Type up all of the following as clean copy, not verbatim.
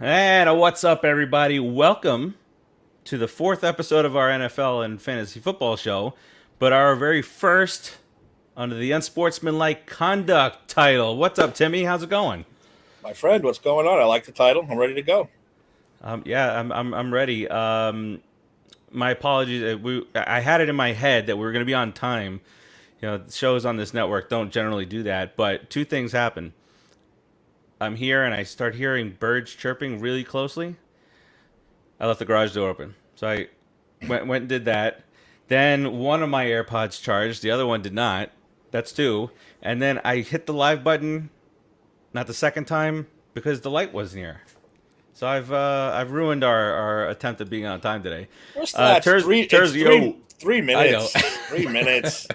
And what's up, everybody? Welcome to the fourth episode of our NFL and fantasy football show, but our very first under the Unsportsmanlike Conduct title. What's up, Timmy? How's it going? My friend, what's going on? I like the title. I'm ready to go. I'm ready. My apologies. I had it in my head that we were going to be on time. You know, shows on this network don't generally do that, but two things happen. I'm here and I start hearing birds chirping really closely. I left the garage door open. So I went and did that. Then one of my AirPods charged, the other one did not. That's two. And then I hit the live button, not the second time, because the light wasn't here. So I've ruined our attempt at being on time today. What's that? Three I know. minutes. 3 minutes.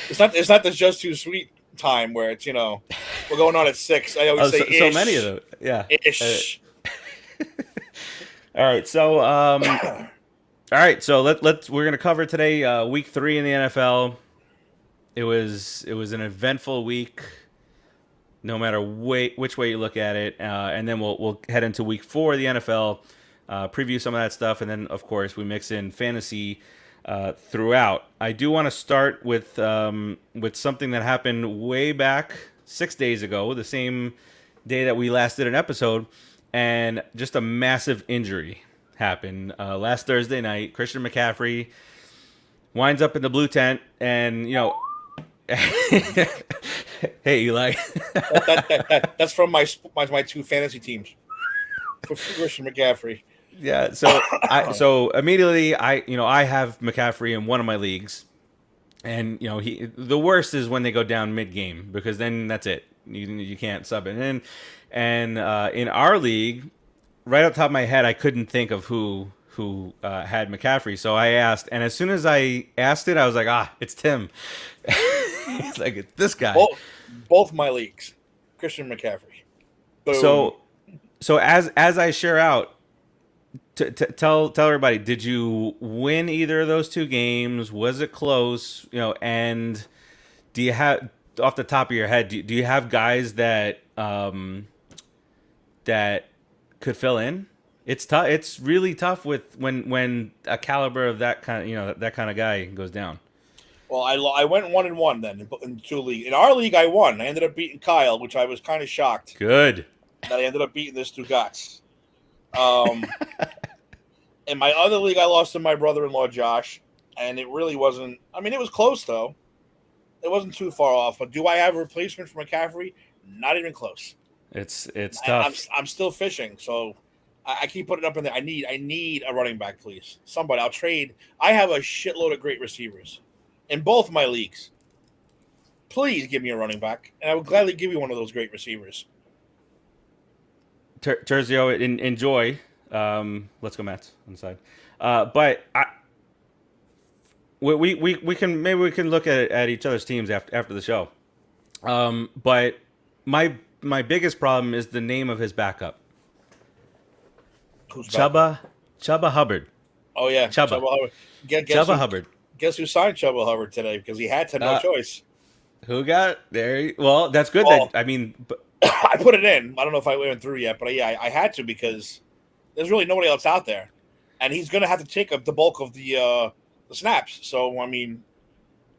It's not the just too sweet time where it's we're going on at 6. I always say ish. So many of them. Yeah. Ish. All right. So let's we're gonna cover today week 3 in the NFL. It was an eventful week, no matter which way you look at it, and then we'll head into week 4 of the NFL, preview some of that stuff, and then of course we mix in fantasy throughout. I do want to start with something that happened way back 6 days ago, the same day that we last did an episode, and just a massive injury happened last Thursday night. Christian McCaffrey winds up in the blue tent, and hey, Eli. That's from my two fantasy teams for Christian McCaffrey. Yeah, so immediately I have McCaffrey in one of my leagues, and the worst is when they go down mid game, because then that's it. You can't sub it in. And in our league, right off the top of my head, I couldn't think of who had McCaffrey. So I asked, and as soon as I asked it, I was like, it's Tim. He's like, it's this guy. Both my leagues, Christian McCaffrey. Boom. So as I share out, tell everybody, did you win either of those two games? Was it close? And do you have, off the top of your head, do you have guys that that could fill in? It's tough. It's really tough with when a caliber of that kind of that kind of guy goes down. Well, I went 1-1 then in two leagues. In our league, I won. I ended up beating Kyle, which I was kind of shocked. Good. That I ended up beating this Stugatz. In my other league, I lost to my brother-in-law Josh, and it really wasn't. I mean, it was close though. It wasn't too far off. But do I have a replacement for McCaffrey? Not even close. It's tough. I'm still fishing, so I keep putting it up in there. I need a running back, please. Somebody, I'll trade. I have a shitload of great receivers in both my leagues. Please give me a running back, and I would gladly give you one of those great receivers. Terzio, enjoy. Let's go Mets on the side. But we can look at each other's teams after the show. But my biggest problem is the name of his backup. Who's Chuba Hubbard. Oh yeah, Chuba Hubbard. Chuba Hubbard. Guess who signed Chuba Hubbard today? Because he had to, no choice. Who got there? Well, that's good. Well, I put it in. I don't know if I went through yet, but yeah, I had to because there's really nobody else out there, and he's going to have to take up the bulk of the snaps. So I mean,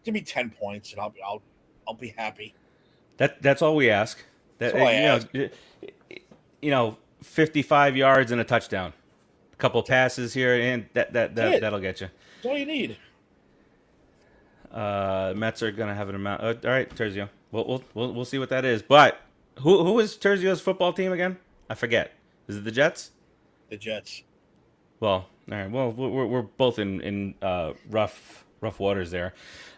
give me 10 points, and I'll be happy. That's all we ask. That's all I ask. 55 yards and a touchdown, a couple passes here, and that'll get you. That's all you need. Mets are gonna have an amount. All right, Terzio. We'll see what that is. But who is Terzio's football team again? I forget. Is it the Jets? The Jets. Well, all right. Well, we're both in rough waters there.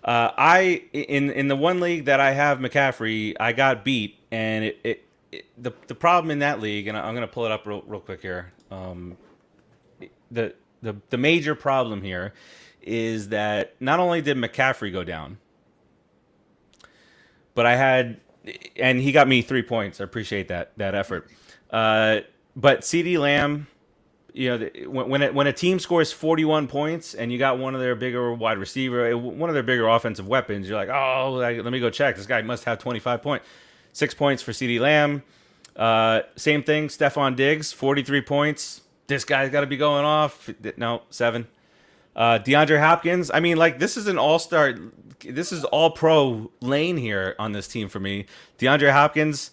In the one league that I have McCaffrey, I got beat, and the problem in that league, and I'm gonna pull it up real quick here. The major problem here is that not only did McCaffrey go down, but and he got me 3 points. I appreciate that effort. But CeeDee Lamb, when a team scores 41 points and you got one of their bigger wide receiver, one of their bigger offensive weapons, you're like, let me go check. This guy must have 25 points. 6 points for CeeDee Lamb. Same thing. Stephon Diggs, 43 points. This guy's got to be going off. No, 7. DeAndre Hopkins. I mean, like, this is an all-star. This is all-pro lane here on this team for me. DeAndre Hopkins,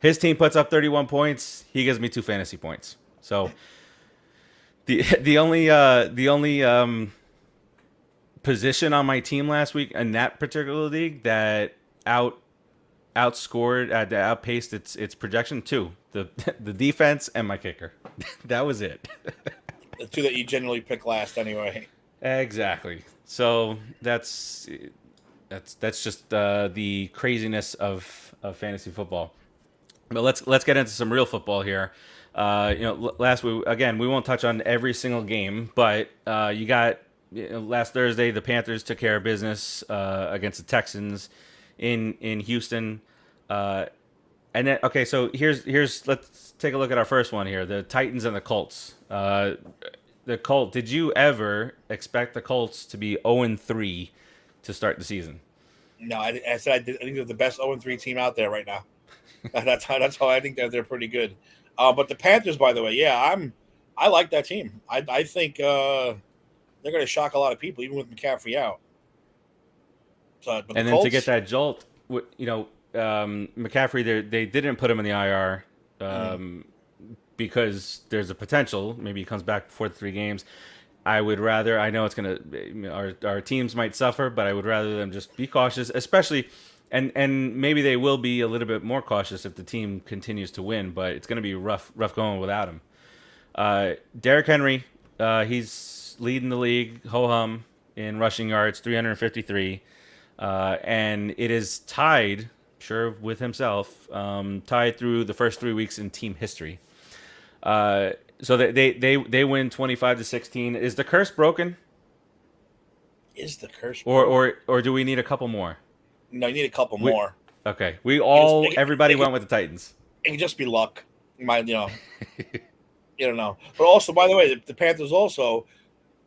his team puts up 31 points. He gives me 2 fantasy points. So the only position on my team last week in that particular league that outpaced its projection, 2, the the defense and my kicker. That was it. The 2 that you generally pick last anyway. Exactly. So that's just the craziness of fantasy football. But let's get into some real football here. Last week again, we won't touch on every single game, but last Thursday the Panthers took care of business against the Texans in Houston. And then so here's let's take a look at our first one here: the Titans and the Colts. The Colts. Did you ever expect the Colts to be 0-3 to start the season? No, I said I think they're the best 0-3 team out there right now. That's how I think they're pretty good. But the Panthers, by the way, I like that team. I think they're going to shock a lot of people, even with McCaffrey out. But and then Colts, to get that jolt, McCaffrey, they didn't put him in the IR because there's a potential maybe he comes back before the 3 games. I would rather. I know it's gonna. Our teams might suffer, but I would rather them just be cautious, especially. And maybe they will be a little bit more cautious if the team continues to win, but it's going to be rough going without him. Derrick Henry, he's leading the league, ho-hum, in rushing yards, 353. And it is tied, sure, with himself, tied through the first 3 weeks in team history. So they win 25-16. Is the curse broken? Is the curse broken? Or do we need a couple more? No, you need a couple more. Okay, everybody went with the Titans. It can just be luck. You don't know. But also, by the way, the Panthers also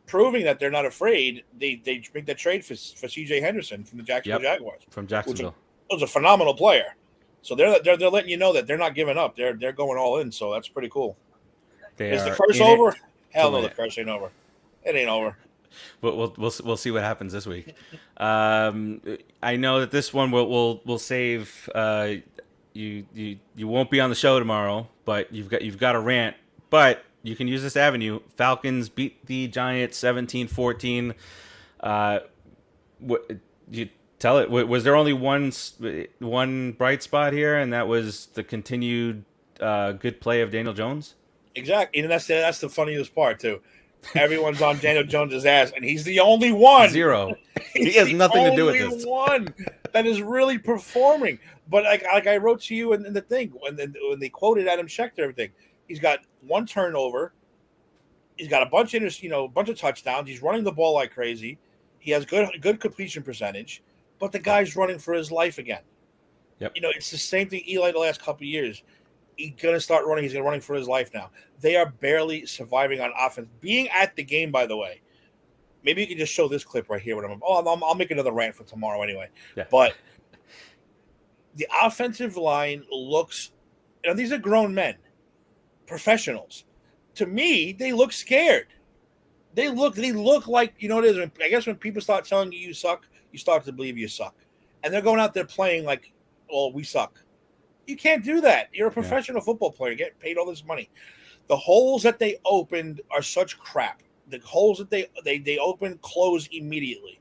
proving that they're not afraid. They make that trade for C.J. Henderson from the Jacksonville Jaguars. From Jacksonville. Was a phenomenal player. So they're letting you know that they're not giving up. They're going all in. So that's pretty cool. Is the curse over? Hell no, the curse ain't over. It ain't over. We'll see what happens this week. I know that this one we'll save. You won't be on the show tomorrow, but you've got a rant. But you can use this avenue. Falcons beat the Giants 17-14. You tell it. Was there only one bright spot here, and that was the continued good play of Daniel Jones? Exactly, and that's the funniest part too. Everyone's on Daniel Jones' ass, and he's the only one. 0. He has nothing to do with this. One that is really performing. But like I wrote to you in the thing when they quoted Adam Schefter, everything. He's got 1 turnover. He's got a bunch of touchdowns. He's running the ball like crazy. He has good completion percentage, but the guy's running for his life again. Yep. It's the same thing Eli the last couple of years. He's going to start running. He's going to running for his life now. They are barely surviving on offense. Being at the game, by the way, maybe you can just show this clip right here. I'll make another rant for tomorrow anyway. Yeah. But the offensive line looks, these are grown men, professionals. To me, they look scared. They look like, it is. I guess when people start telling you suck, you start to believe you suck. And they're going out there playing like, we suck. You can't do that. You're a professional football player. You get paid all this money. The holes that they opened are such crap. The holes that they open close immediately.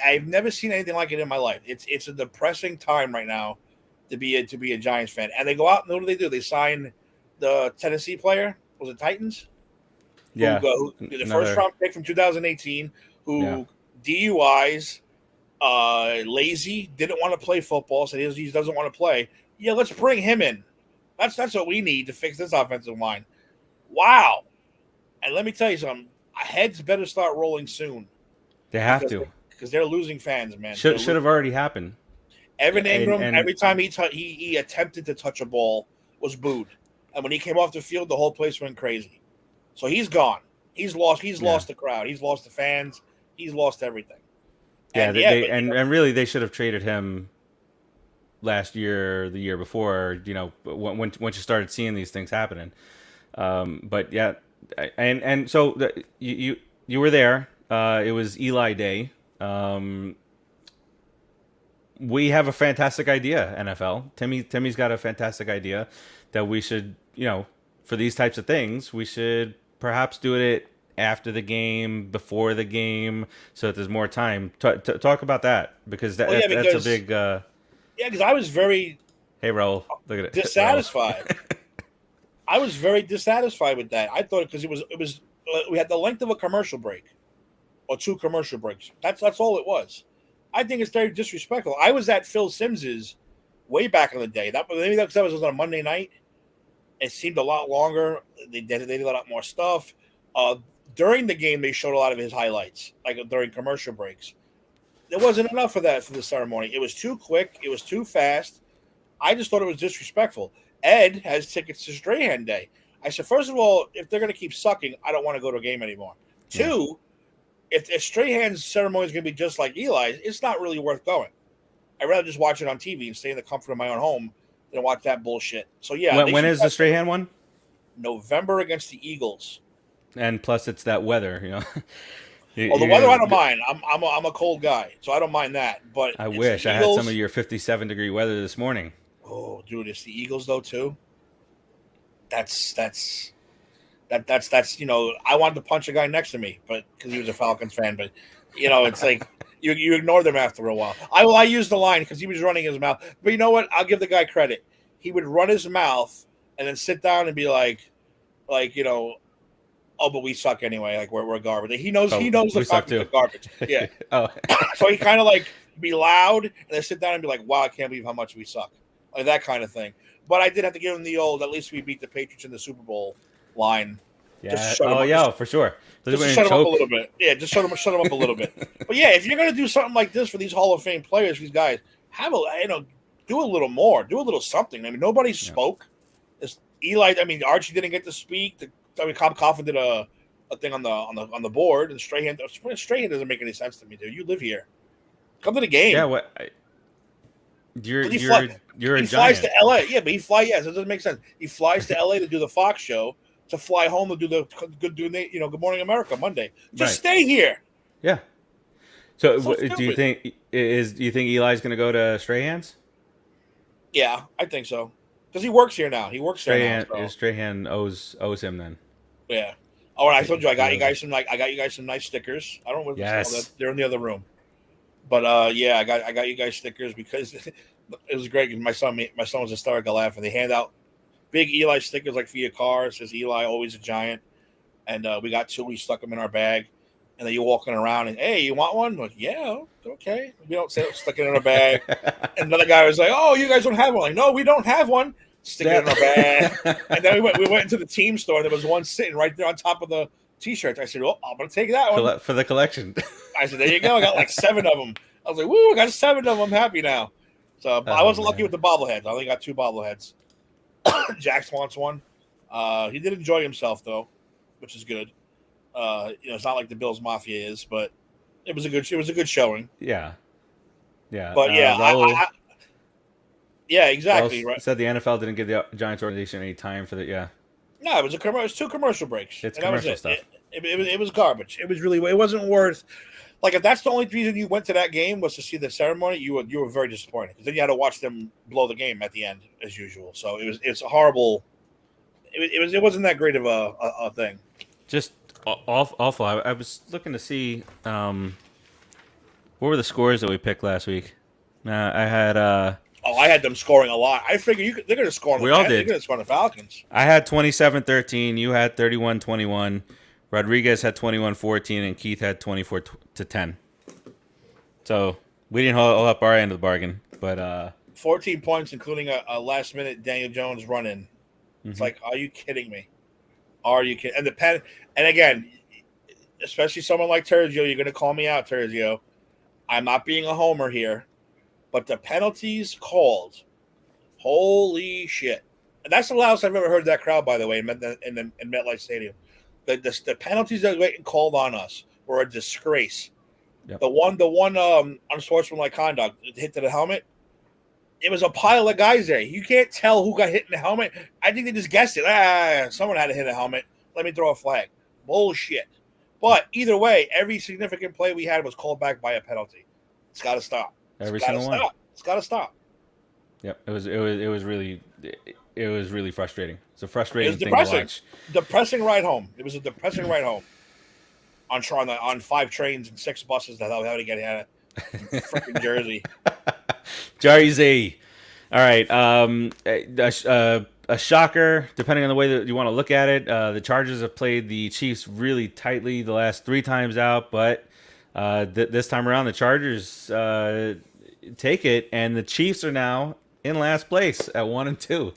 I've never seen anything like it in my life. It's a depressing time right now to be a Giants fan. And they go out and what do? They sign the Tennessee player. Was it Titans? Yeah. The first round pick from 2018 who DUIs, lazy, didn't want to play football, so he doesn't want to play. Yeah, let's bring him in. That's what we need to fix this offensive line. Wow. And let me tell you something. Heads better start rolling soon. They have to. Because they're losing fans, man. Should have already happened. Evan Ingram, every time he attempted to touch a ball, was booed. And when he came off the field, the whole place went crazy. So he's gone. He's lost the crowd. He's lost the fans. He's lost everything. Yeah, and really they should have traded him last year, or the year before. Once you started seeing these things happening. But yeah, and so you were there. It was Eli Day. We have a fantastic idea, NFL. Timmy's got a fantastic idea that we should, for these types of things, we should perhaps do it after the game, before the game, so that there's more time. Talk about that, because Well, yeah, that's a because big. because I was very Hey, Raul, look at it, Raul. dissatisfied. I was very dissatisfied with that. I thought because it was we had the length of a commercial break or two commercial breaks. That's all it was. I think it's very disrespectful. I was at Phil Sims's way back in the day. Maybe that was on a Monday night. It seemed a lot longer. They did a lot more stuff. During the game, they showed a lot of his highlights, like during commercial breaks. There wasn't enough of that for the ceremony. It was too quick. It was too fast. I just thought it was disrespectful. Ed has tickets to Strahan Day. I said, first of all, if they're going to keep sucking, I don't want to go to a game anymore. Yeah. Two, if Strahan's ceremony is going to be just like Eli's, it's not really worth going. I'd rather just watch it on TV and stay in the comfort of my own home than watch that bullshit. So, yeah. When is the Strahan one? November against the Eagles. And plus, it's that weather, Well, the weather I don't mind. I'm a cold guy, so I don't mind that. But I wish I had some of your 57-degree weather this morning. Oh, dude, it's the Eagles though too. That's I wanted to punch a guy next to me, but because he was a Falcons fan. But it's like you ignore them after a while. I used the line because he was running his mouth. But you know what? I'll give the guy credit. He would run his mouth and then sit down and be like, oh, but we suck anyway. Like we're garbage. He knows the Falcons are garbage. Yeah. Oh. So he kind of be loud and then sit down and be like, wow, I can't believe how much we suck. Like that kind of thing. But I did have to give him the old, at least we beat the Patriots in the Super Bowl line. Yeah. For sure. Just to shut him up a little bit. Yeah, just shut him up a little bit. But yeah, if you're gonna do something like this for these Hall of Fame players, these guys, do a little more, do a little something. I mean, nobody spoke. It's Eli. I mean, Archie didn't get to speak. Cobb Coffin did a thing on the board, and Strahan doesn't make any sense to me, dude. You live here. Come to the game. Yeah, you're a he giant. flies to LA. Yeah, but it doesn't make sense. He flies to LA to do the Fox show, to fly home to do the Good Morning America Monday. Just stay here. Yeah. So do you think Eli's going to go to Strahan's? Yeah, I think so. Because he works here now. He works there now. Strahan owes him then. Yeah. Oh, and I told you I got you guys some nice stickers. I don't know what they're in the other room. But I got you guys stickers because it was great. My son was hysterical laughing. They hand out big Eli stickers like for your car. It says Eli, always a giant. And we got two. We stuck them in our bag. And then you're walking around and, hey, you want one? I'm like, yeah, okay. We don't say stuck it in our bag. And another guy was like, oh, you guys don't have one. Like, no, we don't have one. Stick it in our bag. And then we went into the team store. There was one sitting right there on top of the T-shirts. I said, well, I'm going to take that one. For the collection. I said, there you go. I got like 7 of them. I was like, woo, I got 7 of them. I'm happy now. So I wasn't lucky with the bobbleheads. I only got 2 bobbleheads. Jax wants one. He did enjoy himself, though, which is good. It's not like the Bills Mafia is, but it was a good showing. Yeah. Yeah. But yeah, exactly. Right. Said the NFL didn't give the Giants organization any time for the No, it was 2 commercial breaks. It's commercial stuff. It was garbage. It wasn't worth. Like if that's the only reason you went to that game was to see the ceremony, you were very disappointed because then you had to watch them blow the game at the end as usual. So it's a horrible. It wasn't that great of a thing. Just awful. I was looking to see what were the scores that we picked last week. I had. I had them scoring a lot. I figured they're going to score. We all did. They're going to score on the Falcons. I had 27-13. You had 31-21. Rodriguez had 21-14, and Keith had 24-10. So we didn't hold up our end of the bargain, but 14 points, including a last-minute Daniel Jones run-in. It's like, are you kidding me? Are you kidding? And again, especially someone like Tergio, you're going to call me out, Tergio. I'm not being a homer here, but the penalties called, holy shit! And that's the loudest I've ever heard that crowd, by the way, in MetLife Stadium. The penalties that were called on us were a disgrace. Yep. The one unsportsmanlike conduct hit to the helmet. It was a pile of guys there. You can't tell who got hit in the helmet. I think they just guessed it. Someone had to hit a helmet. Let me throw a flag. Bullshit. But either way, every significant play we had was called back by a penalty. It's got to stop. Every single one. It's got to stop. Yep. It was really frustrating. It's a frustrating thing to watch. Depressing ride home. It was a depressing ride home. On 5 trains and 6 buses that I had to get out of freaking Jersey. Jersey. All right. A shocker, depending on the way that you want to look at it. The Chargers have played the Chiefs really tightly the last 3 times out, but this time around, the Chargers take it, and the Chiefs are now in last place at 1-2.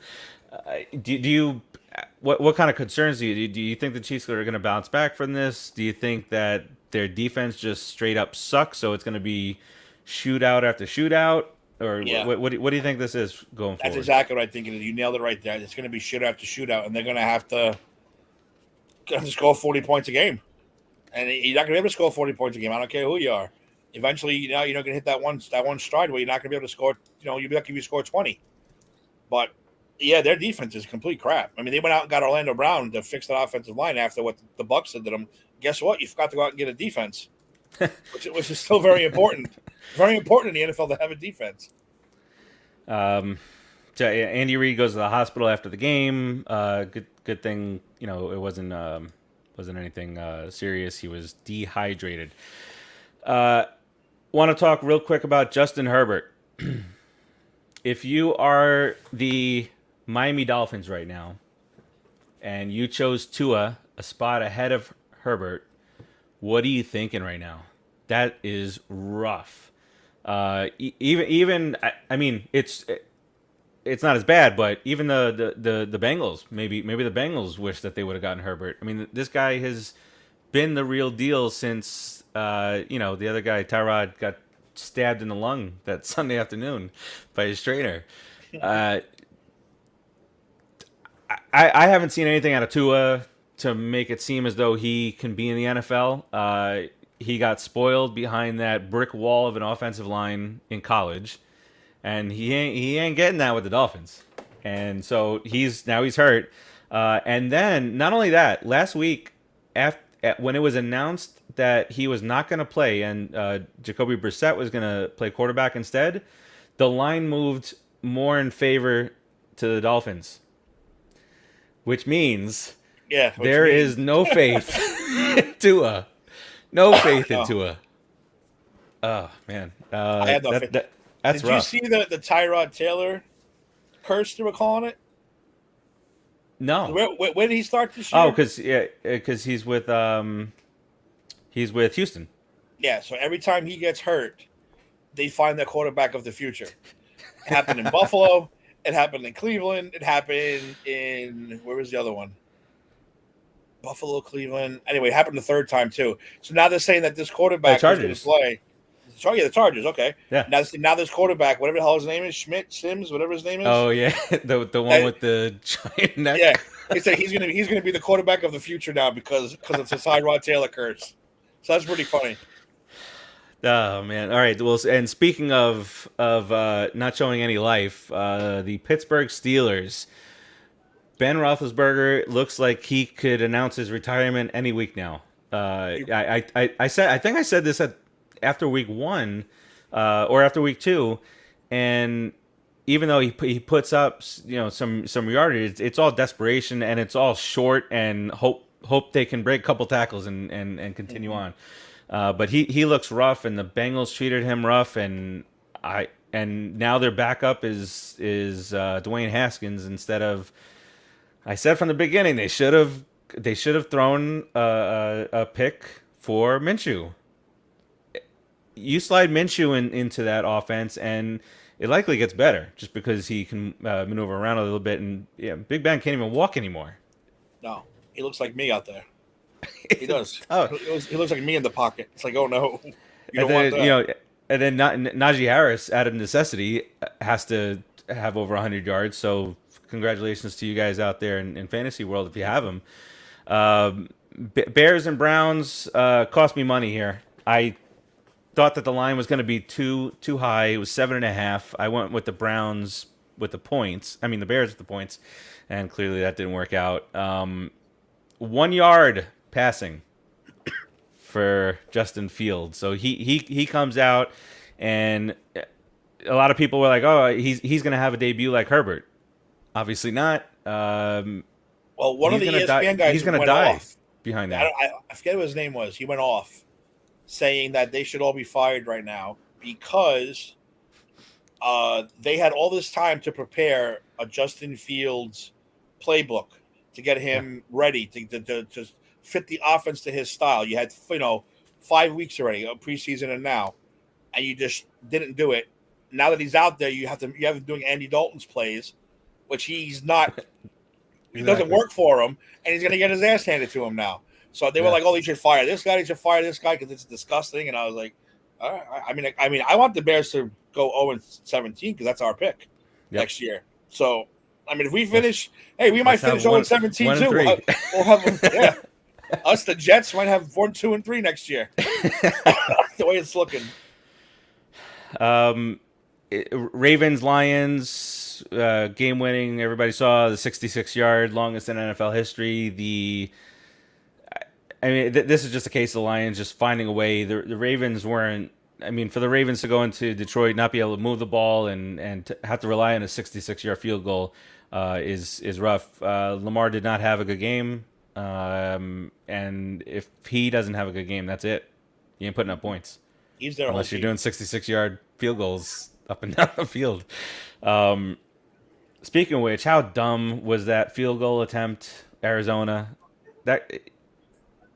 Do you? What kind of concerns do you? Do you think the Chiefs are going to bounce back from this? Do you think that their defense just straight up sucks, so it's going to be shootout after shootout? Or what do you think this is going forward? That's exactly what I think it is. You nailed it right there. It's going to be shootout after shootout, and they're going to have to score 40 points a game. And you're not going to be able to score 40 points a game. I don't care who you are. Eventually, you're not going to hit that one stride where you're not going to be able to score. You'll be lucky if you score 20. But yeah, their defense is complete crap. I mean, they went out and got Orlando Brown to fix that offensive line after what the Bucs did to them. Guess what? You forgot to go out and get a defense, which is still very important. Very important in the NFL to have a defense. So Andy Reid goes to the hospital after the game. Good thing, it wasn't anything serious. He was dehydrated. Want to talk real quick about Justin Herbert. If you are the Miami Dolphins right now, and you chose Tua a spot ahead of Herbert, what are you thinking right now? That is rough. Even I mean, it's not as bad, but even the Bengals, maybe the Bengals wish that they would have gotten Herbert. I mean, this guy has been the real deal since the other guy, Tyrod, got stabbed in the lung that Sunday afternoon by his trainer. I haven't seen anything out of Tua to make it seem as though he can be in the NFL. He got spoiled behind that brick wall of an offensive line in college, and he ain't getting that with the Dolphins. And so he's hurt. And then not only that, last week when it was announced that he was not going to play and Jacoby Brissett was going to play quarterback instead, the line moved more in favor to the Dolphins, which means there is no faith in Tua. No faith in Tua. Oh, man. I had no faith. That's Did rough. You see the Tyrod Taylor curse they were calling it? No. Where did he start this year? Oh, because he's with Houston. Yeah, so every time he gets hurt, they find the quarterback of the future. It happened in Buffalo. It happened in Cleveland. It happened in where was the other one? Buffalo, Cleveland. Anyway, it happened the third time too. So now they're saying that this quarterback is going to play. The Chargers. Okay. Yeah. Now this quarterback, whatever the hell his name is, Sims, whatever his name is. Oh yeah, the one with the giant neck. Yeah. He said he's gonna be the quarterback of the future now because it's a Tyrod Taylor curse. So that's pretty funny. Oh man! All right. Well, and speaking of not showing any life, the Pittsburgh Steelers. Ben Roethlisberger looks like he could announce his retirement any week now. I think I said this after week 1 or after week 2, and even though he puts up some yardage, it's all desperation and it's all short and hope they can break a couple tackles and continue on. But he looks rough, and the Bengals treated him rough, and now their backup is Dwayne Haskins instead of. I said from the beginning they should have thrown a pick for Minshew. You slide Minshew into that offense, and it likely gets better just because he can maneuver around a little bit. And Big Ben can't even walk anymore. No, he looks like me out there. He does. Oh. He looks like me in the pocket. It's like, oh no, you don't want that. And then Najee Harris, out of necessity, has to have over 100 yards. So congratulations to you guys out there in fantasy world if you have them. Bears and Browns cost me money here. thought that the line was going to be too high. It was 7.5. I went with the Browns with the points. I mean, the Bears with the points, and clearly that didn't work out. 1 yard passing for Justin Fields. So he comes out, and a lot of people were like, "Oh, he's going to have a debut like Herbert." Obviously not. Well, one of the ESPN guys he's going to went die off. behind that. I forget what his name was. He went off saying that they should all be fired right now because they had all this time to prepare a Justin Fields playbook to get him ready to fit the offense to his style. You had 5 weeks already, preseason and now, and you just didn't do it. Now that he's out there, you have him doing Andy Dalton's plays, which he's not. He doesn't work for him, and he's going to get his ass handed to him now. So they were like, "Oh, you should fire this guy. You should fire this guy because it's disgusting." And I was like, "All right." I mean, I want the Bears to go 0-17 because that's our pick next year. So, I mean, if we finish, hey, we might finish 0-17 too. We'll have us, the Jets, might have 1-2-3 next year. The way it's looking. Ravens, Lions, game winning. Everybody saw the 66-yard, longest in NFL history. This is just a case of the Lions just finding a way. The Ravens weren't. I mean, for the Ravens to go into Detroit, not be able to move the ball, and to have to rely on a 66-yard field goal is rough. Lamar did not have a good game, and if he doesn't have a good game, that's it. You ain't putting up points. He's there unless you're doing 66-yard field goals up and down the field. Speaking of which, how dumb was that field goal attempt, Arizona? That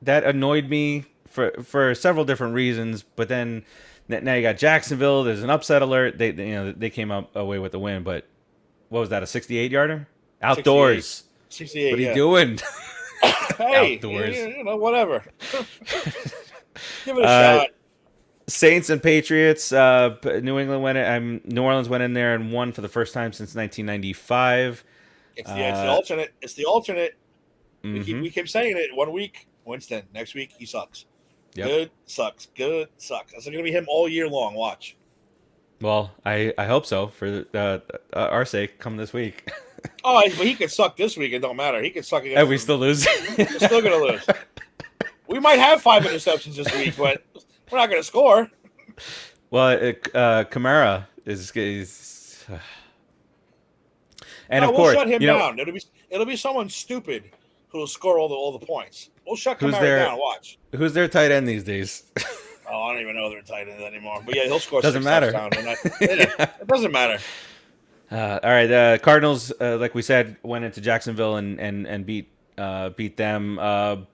annoyed me for several different reasons. But then now you got Jacksonville. There's an upset alert. They came away with the win. But what was that? A 68-yarder? Outdoors. 68. What are you doing? Hey, outdoors. Whatever. Give it a shot. Saints and Patriots. New Orleans went in there and won for the first time since 1995. It's the alternate. It's the alternate. Mm-hmm. We keep saying it. 1 week, Winston. Next week, he sucks. Yep. Good sucks. Good sucks. That's going to be him all year long. Watch. Well, I hope so for our sake. Come this week. But he could suck this week. It don't matter. He could suck again. And we still lose. We're still going to lose. We might have 5 interceptions this week, but we're not going to score. Well, Kamara is and of course, we'll shut him down. It'll be someone stupid who will score all the points. We'll shut Kamara down. Watch. Who's their tight end these days? I don't even know their tight end anymore. But yeah, he'll score. Doesn't matter. It doesn't matter. All right, the Cardinals, like we said, went into Jacksonville and beat them.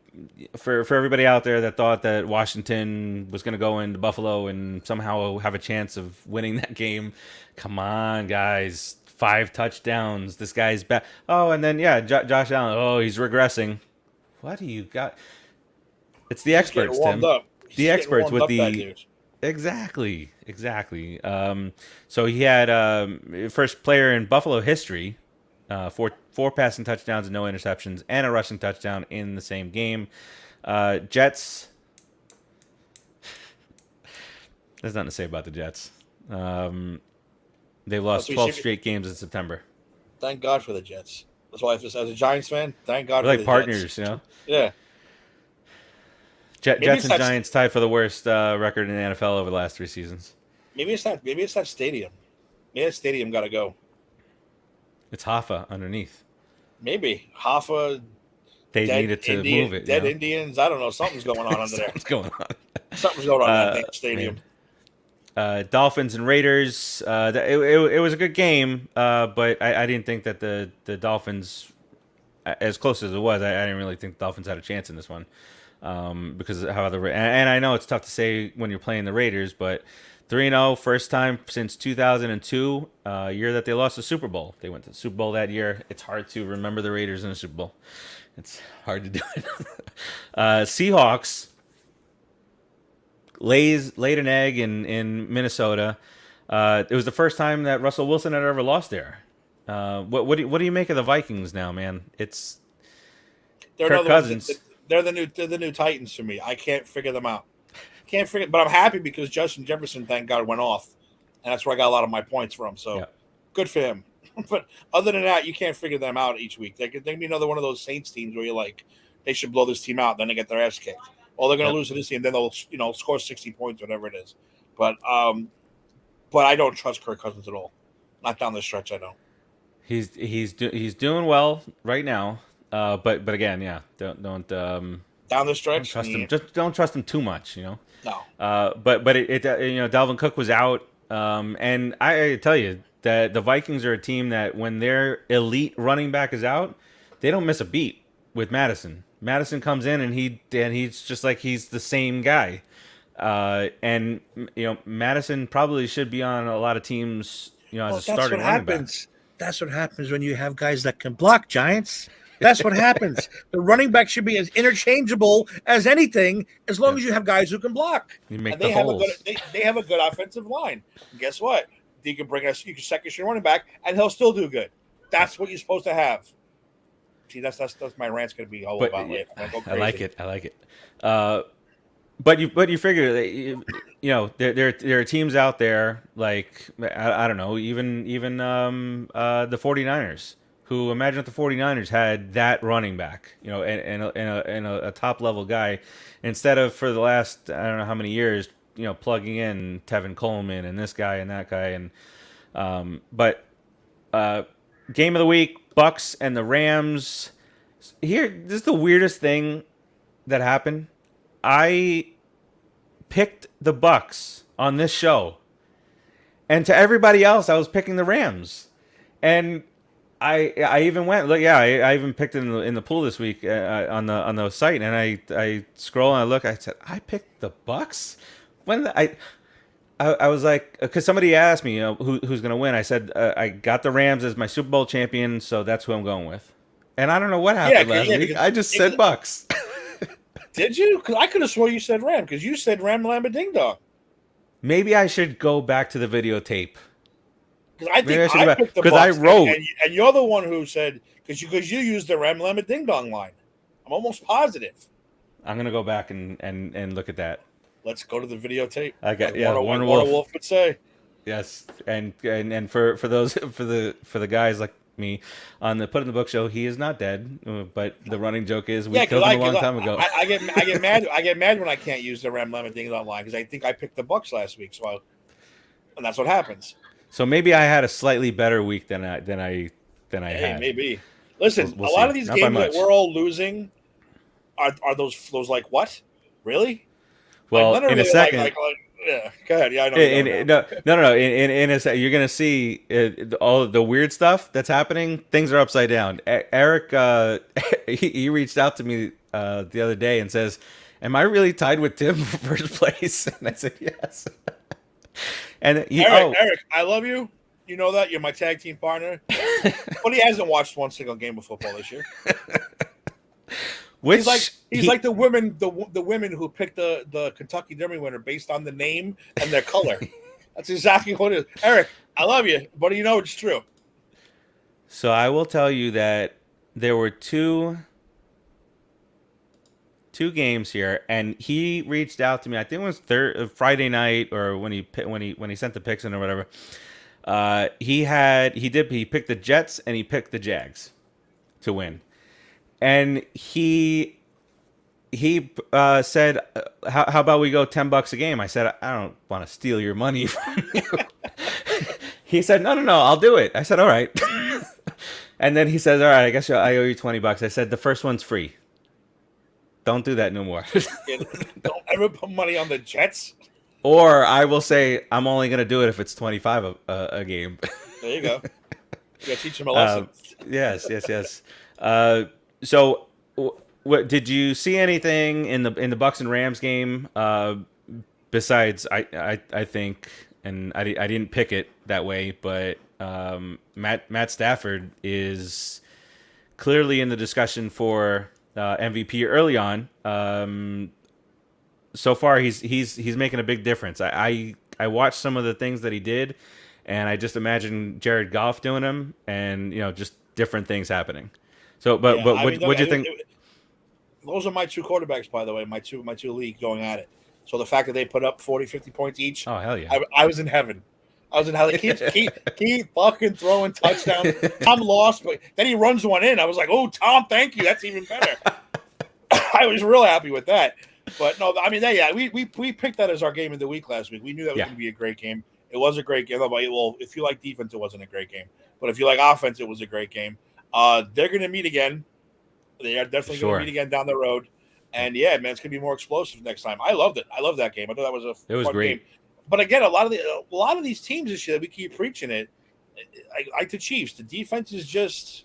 For everybody out there that thought that Washington was going to go into Buffalo and somehow have a chance of winning that game, come on, guys. 5 touchdowns. This guy's back. Oh, and then, Josh Allen. Oh, he's regressing. What do you got? It's the experts, Tim. The experts with the... Exactly. So he had first player in Buffalo history, four passing touchdowns and no interceptions, and a rushing touchdown in the same game. Jets. There's nothing to say about the Jets. They've lost 12 straight games in September. Thank God for the Jets. That's why, as a Giants fan, thank God We're for the partners, Jets. You know? Yeah. Jets and Giants tied for the worst record in the NFL over the last 3 seasons. Maybe it's that stadium. Maybe that stadium got to go. It's Hoffa underneath. Maybe Hoffa. They needed to move it. Dead Indians. I don't know. Something's going on under there. Something's going on. Something's going on in that stadium. Dolphins and Raiders. It was a good game, but I didn't think that the Dolphins, as close as it was, I didn't really think the Dolphins had a chance in this one, because of how and I know it's tough to say when you're playing the Raiders, but 3-0, first time since 2002, year that they lost the Super Bowl. They went to the Super Bowl that year. It's hard to remember the Raiders in the Super Bowl. It's hard to do it. Seahawks laid an egg in Minnesota. It was the first time that Russell Wilson had ever lost there. What do you make of the Vikings now, man? It's Kirk Cousins. They're the new Titans for me. I can't figure them out. Can't figure. But I'm happy because Justin Jefferson, thank God, went off, and that's where I got a lot of my points from. So Yeah. good for him. But other than that, you can't figure them out each week. They could be another one of those Saints teams where you're like, they should blow this team out, then they get their ass kicked. Or they're going to lose to this team, then they'll score 60 points, whatever it is. But I don't trust Kirk Cousins at all. Not down the stretch, I don't. He's doing well right now. But again, yeah, Down the don't stretch, trust him. Just don't trust him too much, no. But Dalvin Cook was out, and I tell you that the Vikings are a team that when their elite running back is out, they don't miss a beat with Madison. Madison comes in and he's just like he's the same guy, and Madison probably should be on a lot of teams, as a starting running back. That's what happens when you have guys that can block, Giants. That's what happens. The running back should be as interchangeable as anything, as long as you have guys who can block. You make and the holes. They have a good offensive line. And guess what? You can second string running back, and he'll still do good. That's what you're supposed to have. See, that's my rant's going to be all about later. I like it. But you figure that, there are teams out there like I don't know, even the 49ers, who imagine if the 49ers had that running back, and a top level guy, instead of for the last I don't know how many years, plugging in Tevin Coleman and this guy and that guy, and game of the week, Bucks and the Rams. Here, this is the weirdest thing that happened. I picked the Bucks on this show, and to everybody else, I was picking the Rams, and I even went look. Yeah, I even picked it in the pool this week on the site, and I scroll and I look. I said I picked the Bucks. When I was like, because somebody asked me, who's going to win. I said I got the Rams as my Super Bowl champion, so that's who I'm going with. And I don't know what happened last week. I just said Bucks. Did you? Because I could have swore you said Ram, because you said Ram Lamba Ding Dong. Maybe I should go back to the videotape. Because I think I picked the Bucks, I wrote, and you're the one who said because you used the Ram Lamba Ding Dong line. I'm almost positive. I'm gonna go back and look at that. Let's go to the videotape. I got Warner Wolf would say. Yes, and for those for the guys like me on the Put in the Book show, he is not dead, but the running joke is we killed him a long time ago. I get mad. I get mad when I can't use the Ram Lemon Ding Dong line because I think I picked the Bucks last week. And that's what happens. So maybe I had a slightly better week than I had. Maybe. Listen, we'll a lot see. of these Not games that we're all losing are those like what? Really? Well, in a second. Yeah, go ahead. Yeah, I know. No. In a second, you're gonna see all the weird stuff that's happening. Things are upside down. Eric, he reached out to me the other day and says, "Am I really tied with Tim for first place?" And I said, "Yes." And Eric, I love you. You know that you're my tag team partner, but he hasn't watched one single game of football this year. He's like the women who picked the Kentucky Derby winner based on the name and their color. That's exactly what it is. Eric, I love you, but you know it's true. So I will tell you that there were two games here, and he reached out to me. I think it was Friday night, or when he sent the picks in or whatever. He picked the Jets and he picked the Jags to win. And he said, "How about we go $10 a game?" I said, "I don't want to steal your money from you." He said, "No, I'll do it." I said, "All right." And then he says, "All right, I guess I owe you $20." I said, "The first one's free. Don't do that no more." Don't ever put money on the Jets. Or I will say, I'm only going to do it if it's 25 a game. There you go. You got to teach him a lesson. Yes. So, what did you see anything in the Bucks and Rams game besides I think, and I didn't pick it that way, but Matt Stafford is clearly in the discussion for MVP early on. So far, he's making a big difference. I watched some of the things that he did, and I just imagine Jared Goff doing them, and just different things happening. So, but what do you think? Those are my two quarterbacks, by the way. My two leagues going at it. So the fact that they put up 40, 50 points each, Oh hell yeah. I was in heaven. I was in hell. Keep fucking throwing touchdowns. Tom lost, but then he runs one in. I was like, oh, Tom, thank you. That's even better. I was real happy with that. But no, I mean, yeah, we picked that as our game of the week last week. We knew that was going to be a great game. It was a great game. Well, if you like defense, it wasn't a great game. But if you like offense, it was a great game. They're going to meet again. They are definitely going to meet again down the road. And yeah, man, it's going to be more explosive next time. I loved it. I love that game. I thought that was a fun game. But again, a lot of these teams this year, we keep preaching it. Like the Chiefs, the defense is just.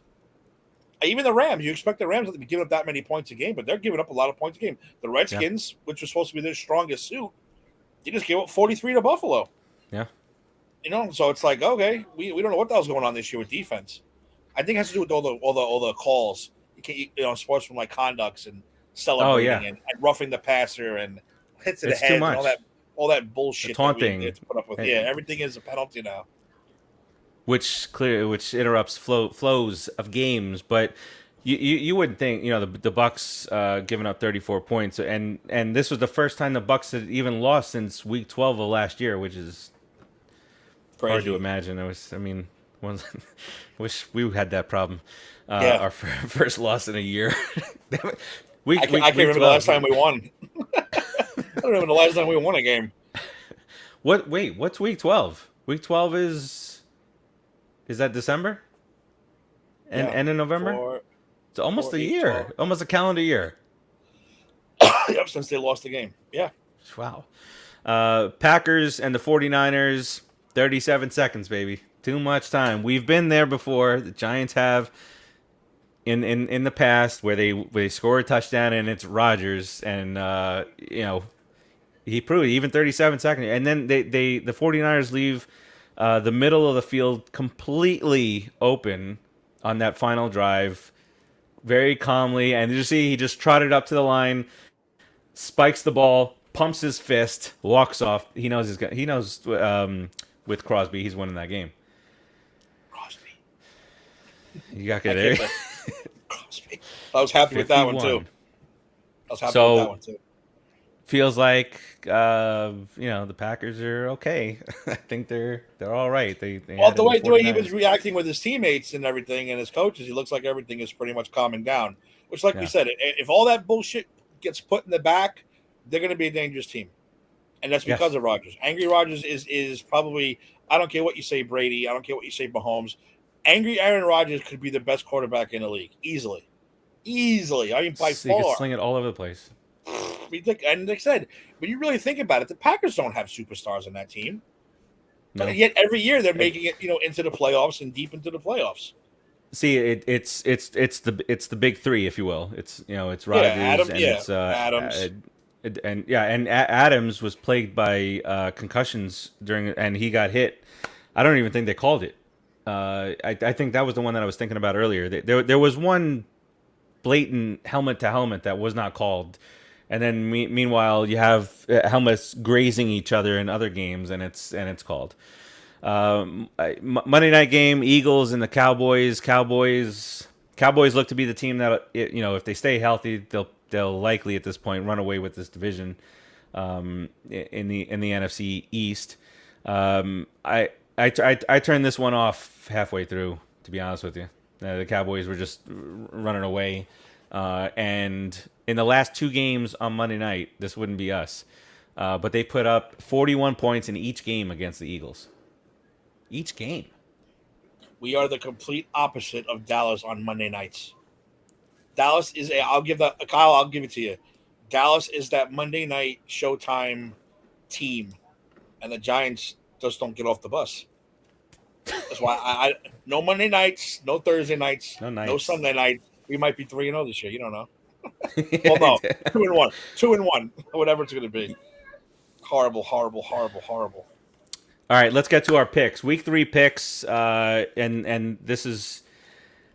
Even the Rams, you expect the Rams not to be giving up that many points a game, but they're giving up a lot of points a game. The Redskins, which was supposed to be their strongest suit, they just gave up 43 to Buffalo. Yeah. So it's like, okay, we don't know what the hell's going on this year with defense. I think it has to do with all the calls. Sportsmanlike conducts and celebrating and roughing the passer and hits to the head and all that bullshit. The taunting. That we have to put up with. Yeah, everything is a penalty now. Which interrupts flows of games, but you wouldn't think the Bucks giving up 34 points, and this was the first time the Bucks had even lost since week 12 of last year, which is crazy. Hard to imagine. Wish we had that problem. Our first loss in a year. I can't remember the last time we won. I don't remember the last time we won a game. What's week 12? Week 12 is that December? And end of November? It's almost a year. 12. Almost a calendar year. Yep, since they lost the game. Yeah. Wow. Packers and the 49ers, 37 seconds, baby. Too much time. We've been there before. The Giants have in the past where they score a touchdown and it's Rodgers and he proved it, even 37 seconds. And then the 49ers leave the middle of the field completely open on that final drive, very calmly, and you see he just trotted up to the line, spikes the ball, pumps his fist, walks off. He knows with Crosby he's winning that game. Crosby, you got to get it. Crosby, I was happy with that one too. Feels like the Packers are okay. I think they're all right. They well, the way he was reacting with his teammates and everything and his coaches, he looks like everything is pretty much calming down. Which, like we said, if all that bullshit gets put in the back, they're going to be a dangerous team, and that's because of Rodgers. Angry Rodgers is probably. I don't care what you say, Brady. I don't care what you say, Mahomes. Angry Aaron Rodgers could be the best quarterback in the league, easily. I mean, by far. He could sling it all over the place. And like I said, when you really think about it, the Packers don't have superstars on that team. No. But yet every year they're making it, into the playoffs and deep into the playoffs. See, it's the big three, if you will. It's Rodgers Adams. And Adams was plagued by concussions and he got hit. I don't even think they called it. I think that was the one that I was thinking about earlier. There was one blatant helmet to helmet that was not called, and then meanwhile you have helmets grazing each other in other games, and it's called. Monday night game, Eagles and the Cowboys. Cowboys look to be the team that if they stay healthy, they'll likely at this point run away with this division in the NFC East. I turned this one off halfway through, to be honest with you. The Cowboys were just running away. And in the last two games on Monday night, this wouldn't be us. But they put up 41 points in each game against the Eagles. Each game. We are the complete opposite of Dallas on Monday nights. Dallas is I'll give it to you. Dallas is that Monday night Showtime team. And the Giants just don't get off the bus. That's why I no Monday nights, no Thursday nights, no Sunday nights. We might be 3-0 this year. You don't know. Well, no, 2-1, whatever it's going to be. Horrible. All right, let's get to our picks. Week 3 picks, and this is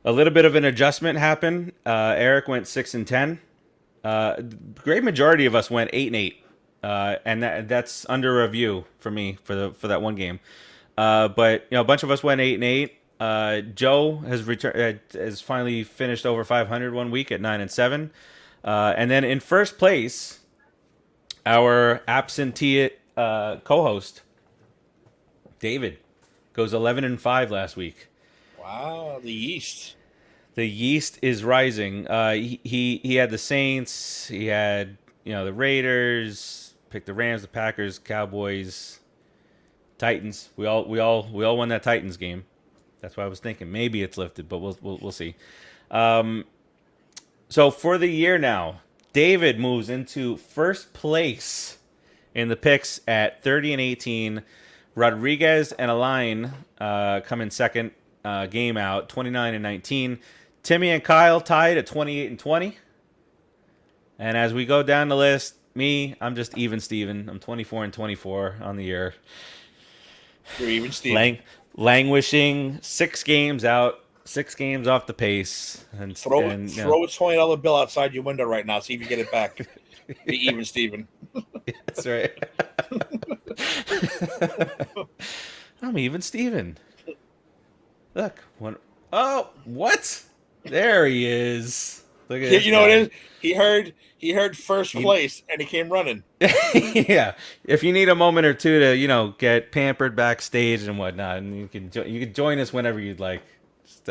a little bit of an adjustment happened. Eric went 6-10. Great majority of us went 8-8, and that's under review for me for that one game. But a bunch of us went 8-8. Joe has finally finished over 500 one week at 9-7, and then in first place, Our absentee co-host, David, goes 11-5 last week. Wow, the yeast. The yeast is rising. He had the Saints. He had the Raiders. Picked the Rams, the Packers, Cowboys, Titans. We all won that Titans game. That's why I was thinking maybe it's lifted, but we'll see. So for the year now, David moves into first place in the picks at 30-18. Rodriguez and Align come in second, game out 29-19. Timmy and Kyle tied at 28-20. And as we go down the list, I'm just even Steven. I'm 24-24 on the year. You're even Steven. Languishing 6 games out, 6 games off the pace. And throw a $20 bill outside your window right now. See if you get it back. Be even Steven. That's right. I'm even Steven. Look. Oh, what? There he is. Look at You know what it is? He heard first place and he came running. Yeah. If you need a moment or two to, get pampered backstage and whatnot, and you can join us whenever you'd like. Just,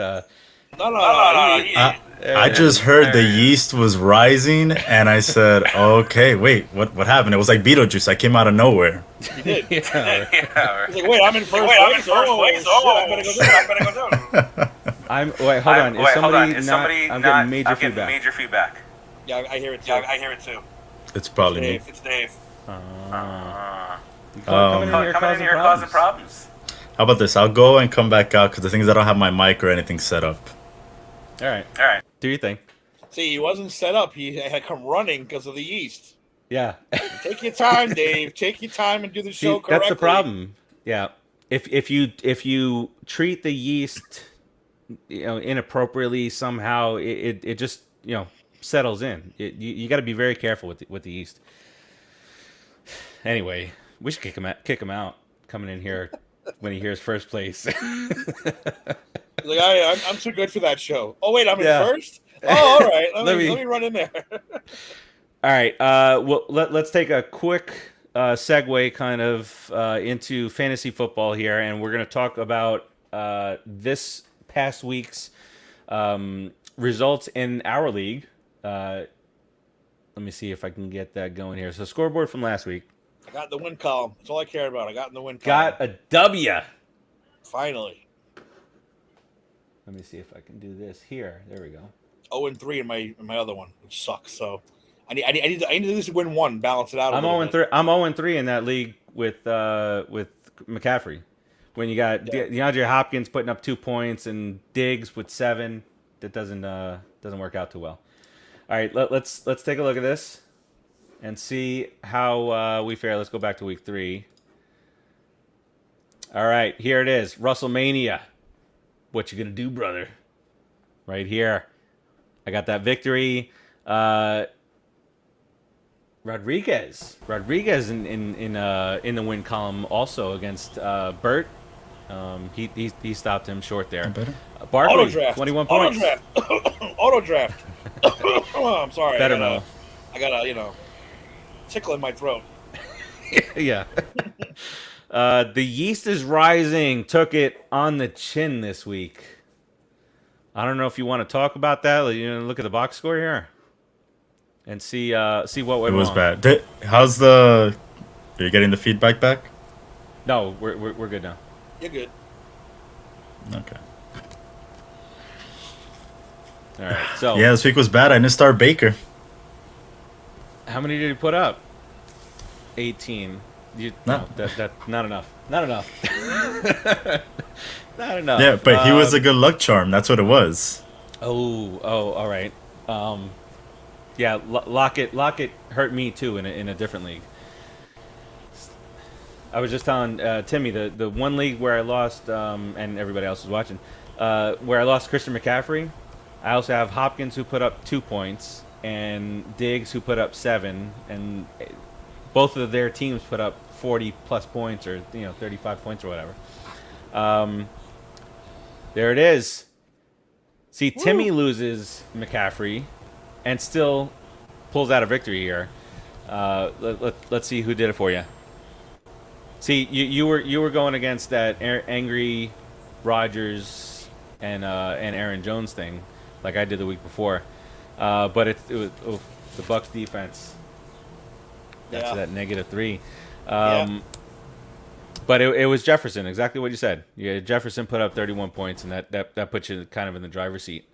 No. I just heard the yeast was rising, and I said, "Okay, wait, what happened?" It was like Beetlejuice. I came out of nowhere. You did. Yeah. He's like, wait, I'm in first place. I better go down. Hold on. Is somebody I'm getting major feedback. Yeah, I hear it too. It's probably me. It's Dave. Coming in here causing problems. How about this? I'll go and come back out because the thing is I don't have my mic or anything set up. All right. Do your thing. See, he wasn't set up. He had come running because of the yeast. Yeah. Take your time, Dave. Take your time and do the show correctly. That's the problem. Yeah. If you treat the yeast, inappropriately somehow, it just settles in. You got to be very careful with the yeast. Anyway, we should kick him out coming in here when he hears first place. Like, I'm too good for that show. Oh wait, I'm in first. Oh, all right. Let me run in there. All right. Well, let's take a quick segue kind of into fantasy football here, and we're going to talk about this past week's results in our league. Let me see if I can get that going here. So, scoreboard from last week. I got in the win column. That's all I care about. I got in the win column. Got a W. Finally. Let me see if I can do this here. There we go. 0-3 in my other one, which sucks. So I need to at least win one, balance it out. I'm 0-3. I'm 0-3 in that league with McCaffrey. When you got DeAndre Hopkins putting up 2 points and Diggs with 7, that doesn't work out too well. All right, let's take a look at this and see how we fare. Let's go back to week 3. All right, here it is. WrestleMania. What you gonna do, brother? Right here. I got that victory. Rodriguez in the win column also against Burt. He stopped him short there. Barkley, 21 points. Auto draft. Oh, I'm sorry. Better know. I got a tickle in my throat. Yeah. The yeast is rising. Took it on the chin this week. I don't know if you want to talk about that. Look at the box score here and see what went wrong. It was bad. Are you getting the feedback back? No, we're good now. You're good. Okay. All right. So yeah, this week was bad. I didn't start Baker. How many did he put up? 18. No, that not enough. Not enough. Not enough. Yeah, but he was a good luck charm. That's what it was. Oh, all right. Yeah, Lockett hurt me too in a different league. I was just telling Timmy the one league where I lost, and everybody else was watching, where I lost Christian McCaffrey. I also have Hopkins who put up 2 points and Diggs who put up 7, and both of their teams put up 40 plus points or 35 points or whatever. There it is. See, Timmy loses McCaffrey and still pulls out a victory here. Let's see who did it for you. See, you were going against that angry Rodgers and Aaron Jones thing, like I did the week before. But it was the Bucks defense. That's Yeah. that -3. Yeah. But it was Jefferson, exactly what you said. Yeah, Jefferson put up 31 points, and that puts you kind of in the driver's seat.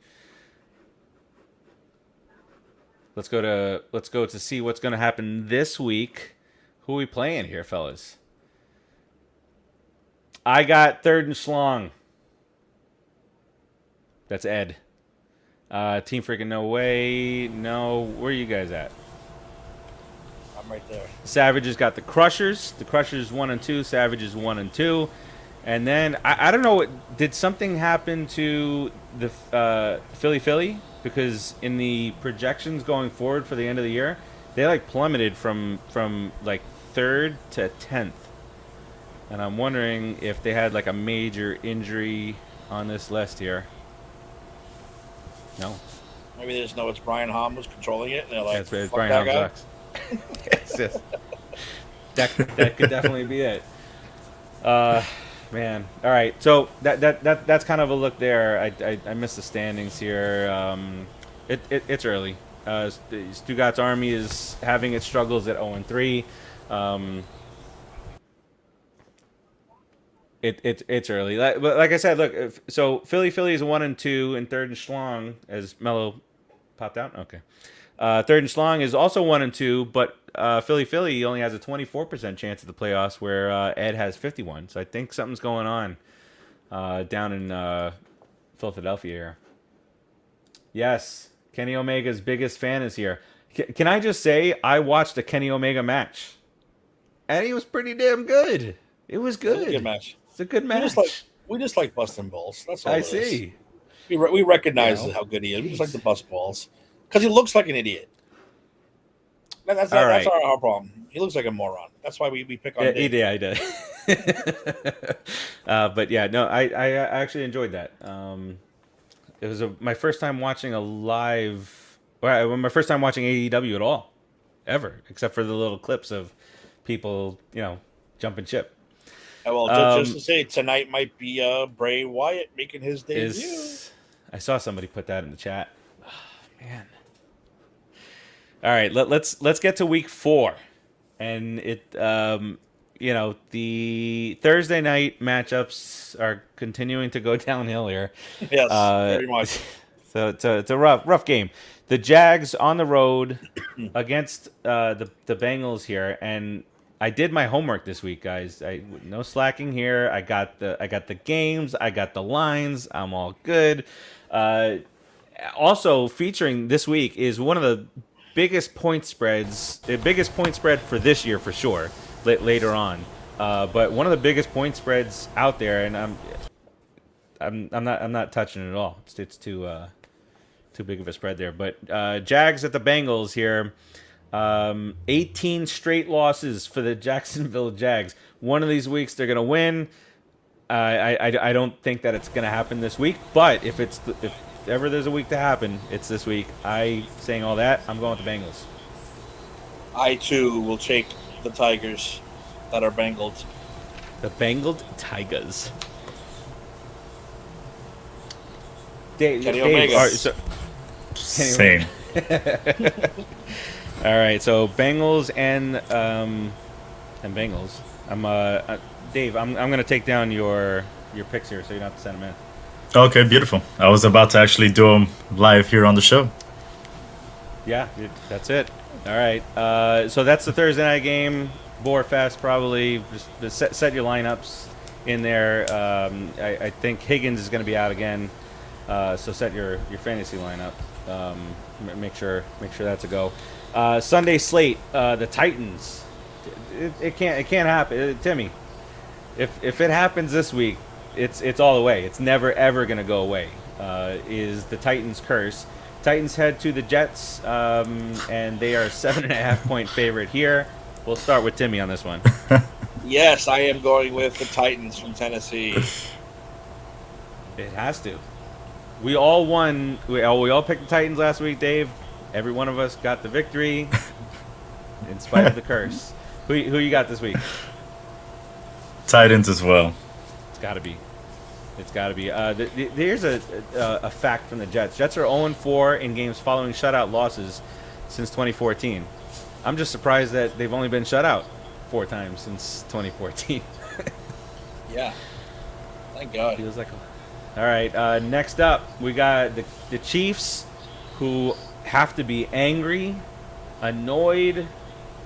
Let's go to see what's going to happen this week. Who are we playing here, fellas? I got 3rd and Schlong. That's Ed. Team freaking no way. No, where are you guys at? I'm right there. Savages got the Crushers. The Crushers 1 and 2. Savages 1 and 2. And then I don't know. Did something happen to the Philly? Because in the projections going forward for the end of the year, they like plummeted from like 3rd to 10th. And I'm wondering if they had like a major injury on this list here. No. Maybe they just know it's Brian Hom who's controlling it, and they're like, It's "Fuck Brian that guy." Sucks. It's just, that could definitely be it. Man. All right. So that's kind of a look there. I missed the standings here. It's early. Stuttgart's Army is having its struggles at 0-3. It's early. But like I said, look. So Philly is 1 and 2, and 3rd and Schlong, as Mello popped out. Okay. 3rd and Schlong is also 1 and 2, but Philly only has a 24% chance at the playoffs, where Ed has 51. So I think something's going on down in Philadelphia here. Yes, Kenny Omega's biggest fan is here. Can I just say I watched a Kenny Omega match, and he was pretty damn good. It was good. It was a good match. It's a good match. We just like busting balls. That's all. I it is. see. We recognize You know. how good he is. We just like to bust balls because he looks like an idiot. That's All right. our problem. He looks like a moron. That's why we pick on Dave. Yeah, I did. But yeah, no, I actually enjoyed that. It was my first time watching a live, my first time watching AEW at all, ever, except for the little clips of people, jumping ship. Well, just to say, tonight might be Bray Wyatt making his debut. I saw somebody put that in the chat. Oh, man. All right, let's get to week 4, and the Thursday night matchups are continuing to go downhill here. Yes, very much. So it's a rough game. The Jags on the road against the Bengals here, and I did my homework this week, guys. No slacking here. I got the games. I got the lines. I'm all good. Also featuring this week is one of the biggest point spreads, the biggest point spread for this year for sure. Later on, but one of the biggest point spreads out there, and I'm not touching it at all. It's too big of a spread there. But Jags at the Bengals here. 18 straight losses for the Jacksonville Jags. One of these weeks they're gonna win. I don't think that it's gonna happen this week, but if ever there's a week to happen, it's this week. Saying all that, I'm going with the Bengals. I too will take the Tigers that are Bengaled. The Bengaled Tigers. Dave, Omega. All right, Same. All right, so Bengals and Bengals. Dave, I'm gonna take down your picks here, so you don't have to send them in. Okay, beautiful. I was about to actually do them live here on the show. Yeah, that's it. All right, so that's the Thursday night game. Boarfest probably. Just set your lineups in there. I think Higgins is going to be out again, so set your fantasy lineup. Make sure that's a go. Sunday slate. The Titans. It can't happen, Timmy. If it happens this week, it's all the way. It's never ever going to go away. Is the Titans curse? Titans head to the Jets, and they are a 7.5 point favorite here. We'll start with Timmy on this one. Yes, I am going with the Titans from Tennessee. It has to. We all won. We all picked the Titans last week, Dave. Every one of us got the victory. in spite of the curse. Who you got this week? Titans as well. It's got to be. It's got to be. Here's a fact from the Jets. Jets are 0-4 in games following shutout losses since 2014. I'm just surprised that they've only been shut out 4 times since 2014. Yeah. Thank God. Feels like. All right. Next up, we got the Chiefs, who have to be angry, annoyed,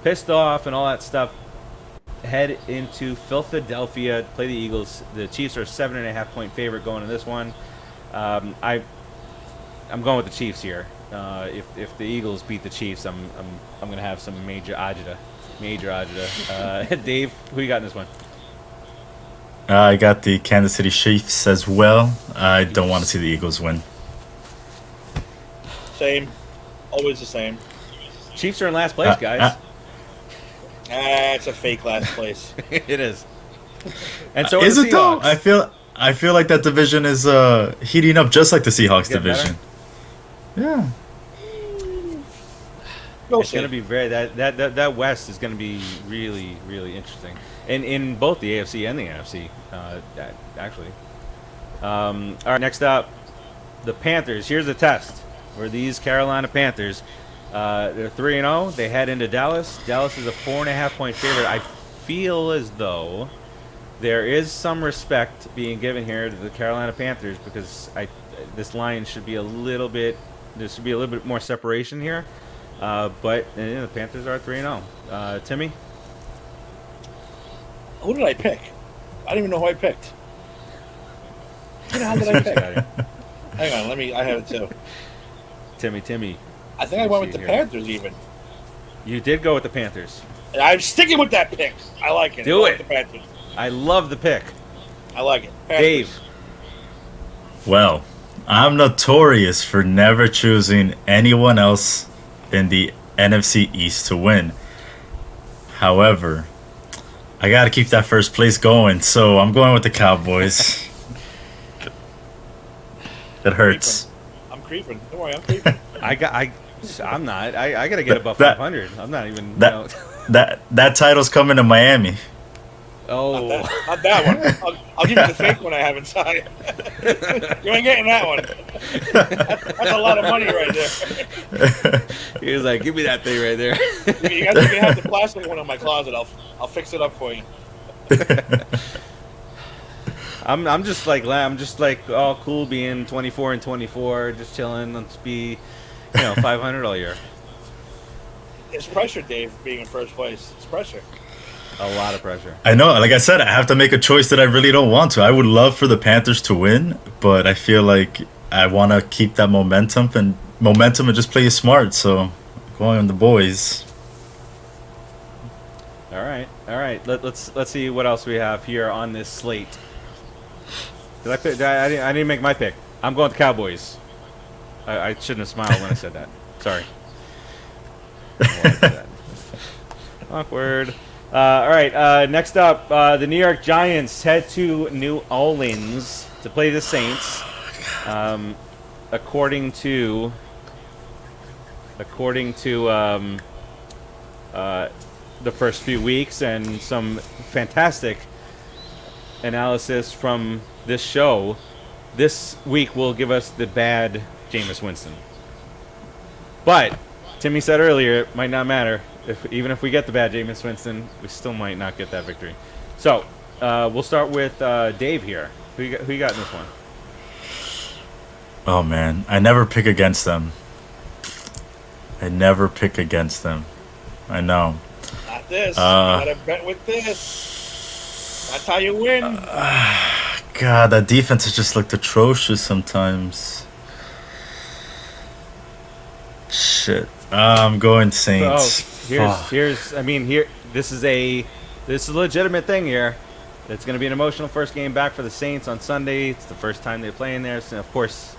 pissed off, and all that stuff. Head into Philadelphia to play the Eagles. The Chiefs are a 7.5 point favorite going to this one. I'm going with the Chiefs here. If the Eagles beat the Chiefs, I'm gonna have some major agita. Dave, who you got in this one? I got the Kansas City Chiefs as well. I don't want to see the Eagles win. Same. Always the same. Chiefs are in last place, guys. It's a fake last place. It is. And so is are the it though? Seahawks. I feel like that division is heating up just like the Seahawks division. Yeah. It's going to be very that West is going to be really, really interesting, and in both the AFC and the NFC, actually. All right, next up, the Panthers. Here's the test. Where these Carolina Panthers, they're 3-0. They head into Dallas. Dallas is a 4.5 point favorite. I feel as though there is some respect being given here to the Carolina Panthers because this line should be a little bit. There should be a little bit more separation here. But the Panthers are 3-0. Timmy? Who did I pick? I don't even know who I picked. Who the hell did I pick? Hang on, I have it too. Timmy. I think I went with the Panthers even. You did go with the Panthers. I'm sticking with that pick. I like it. Do it. The Panthers. I love the pick. I like it. Panthers. Dave. Well, I'm notorious for never choosing anyone else in the NFC East to win. However, I got to keep that first place going, so I'm going with the Cowboys. It hurts. I'm creeping. Don't worry, I'm creeping. I'm not. I got to get above 500. I'm not even. That title's coming to Miami. Oh, not that one. I'll give you the fake one I have inside. You ain't getting that one. That's a lot of money right there. He was like, "Give me that thing right there." You can have the plastic one in my closet. I'll fix it up for you. I'm just like all cool being 24-24, just chilling. Let's be, 500 all year. It's pressure, Dave, being in first place. It's pressure. A lot of pressure. I know. Like I said, I have to make a choice that I really don't want to. I would love for the Panthers to win, but I feel like I want to keep that momentum and just play smart. So going on the boys. All right. Let's see what else we have here on this slate. I didn't make my pick. I'm going with the Cowboys. I shouldn't have smiled when I said that. Sorry. Awkward. All right. Next up, the New York Giants head to New Orleans to play the Saints. According to the first few weeks and some fantastic analysis from this show, this week will give us the bad Jameis Winston. But Timmy said earlier it might not matter. Even if we get the bad Jameis Winston, we still might not get that victory. So we'll start with Dave here. Who you got in this one? Oh man, I never pick against them. I know. Not this. You gotta bet with this. That's how you win. God, that defense has just looked atrocious sometimes. Shit. I'm going Saints. This is a legitimate thing here. It's going to be an emotional first game back for the Saints on Sunday. It's the first time they're playing there. So of course,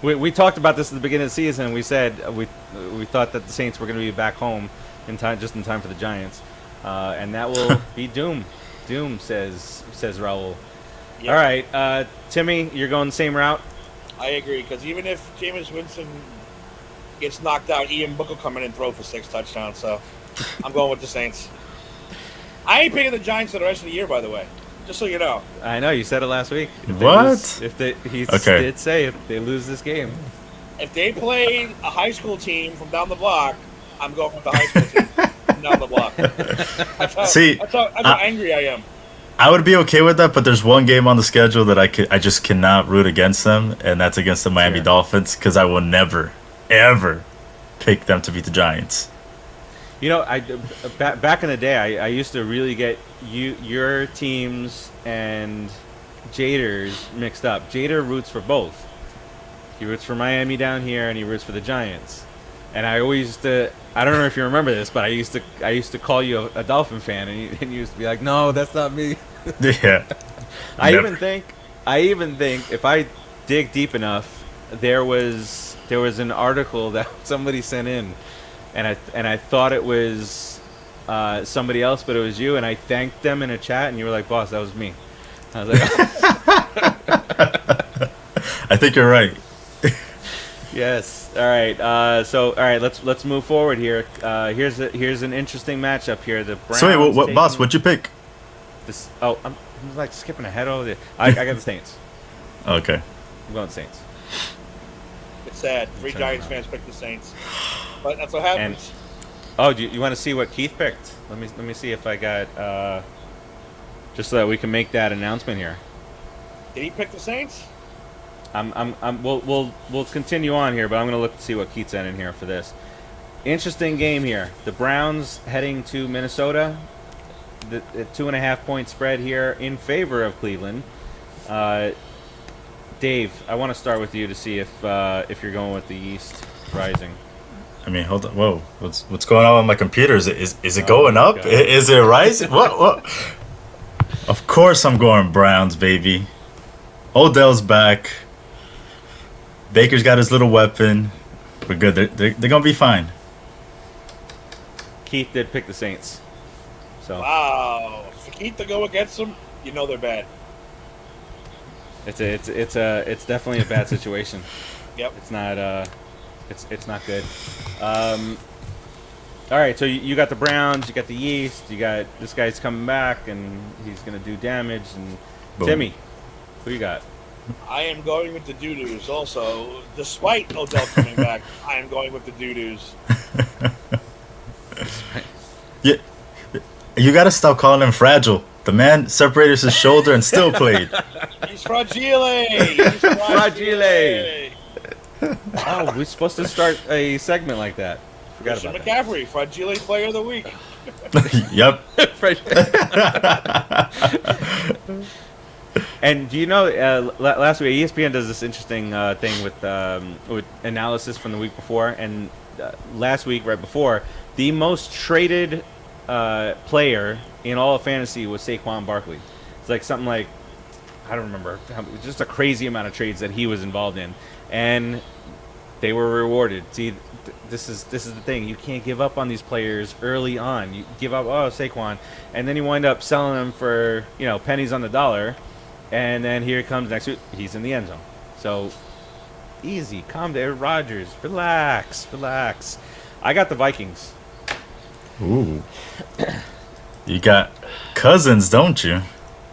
we talked about this at the beginning of the season. We said we thought that the Saints were going to be back home just in time for the Giants, and that will be doom. Doom, says Raul. Yep. All right, Timmy, you're going the same route. I agree, because even if Jameis Winston gets knocked out. Ian Book will come in and throw for 6 touchdowns. So I'm going with the Saints. I ain't picking the Giants for the rest of the year, by the way. Just so you know. I know you said it last week. What? He Okay. did say if they lose this game. If they played a high school team from down the block, I'm going with the high school team from down the block. That's how angry I am. I would be okay with that, but there's one game on the schedule that I just cannot root against them, and that's against the Miami Dolphins, because I will never, ever pick them to beat the Giants. You know, back in the day, I used to really get your teams and Jader's mixed up. Jader roots for both. He roots for Miami down here, and he roots for the Giants. And I always used to, I don't know if you remember this, but I used to call you a Dolphin fan, and you used to be like, no, that's not me. Yeah. I even think if I dig deep enough, there was an article that somebody sent in, and I thought it was somebody else, but it was you, and I thanked them in a chat, and you were like, boss, that was me. I was like, I think you're right. yes. All right. All right. Let's move forward here. Here's an interesting matchup here. The Browns. So wait, what boss? What'd you pick? This. Oh, I'm like skipping ahead over there. I got the Saints. Okay. I'm going Saints. It's sad. 3 Giants fans picked the Saints, but that's what happens. Oh, do you want to see what Keith picked? Let me see if I got just so that we can make that announcement here. Did he pick the Saints? We'll continue on here, but I'm gonna look to see what Keith sent in here for this. Interesting game here. The Browns heading to Minnesota. The 2.5 point spread here in favor of Cleveland. Dave, I want to start with you to see if you're going with the East Rising. I mean, hold on. Whoa, what's going on with my computer? Is it going up? God. Is it rising? What? Of course I'm going Browns, baby. Odell's back. Baker's got his little weapon. We're good. They're gonna be fine. Keith did pick the Saints. So Wow. For Keith to go against them, you know they're bad. it's definitely a bad situation. Yep. It's not it's not good. All right, so you got the Browns, you got the East, you got this guy's coming back and he's gonna do damage. And Boom. Timmy, who you got? I am going with the Doo-Doos also. Despite Odell coming back, I am going with the Doo-Doos. Yeah, you gotta stop calling him fragile. The man separated his shoulder and still played. He's fragile. He's fragile. Oh, we're supposed to start a segment like that. Forgot Christian about McCaffrey, Fragile Player of the Week. Yep. that. And do you know, last week ESPN does this interesting thing with analysis from the week before, and last week, right before, the most traded player in all of fantasy was Saquon Barkley. It's like something like, I don't remember, just a crazy amount of trades that he was involved in, and they were rewarded. See, this is the thing. You can't give up on these players early on. You give up, Saquon, and then you wind up selling them for pennies on the dollar. And then here it comes next week. He's in the end zone. So, easy. Calm down. Rodgers. Relax. I got the Vikings. Ooh. You got Cousins, don't you?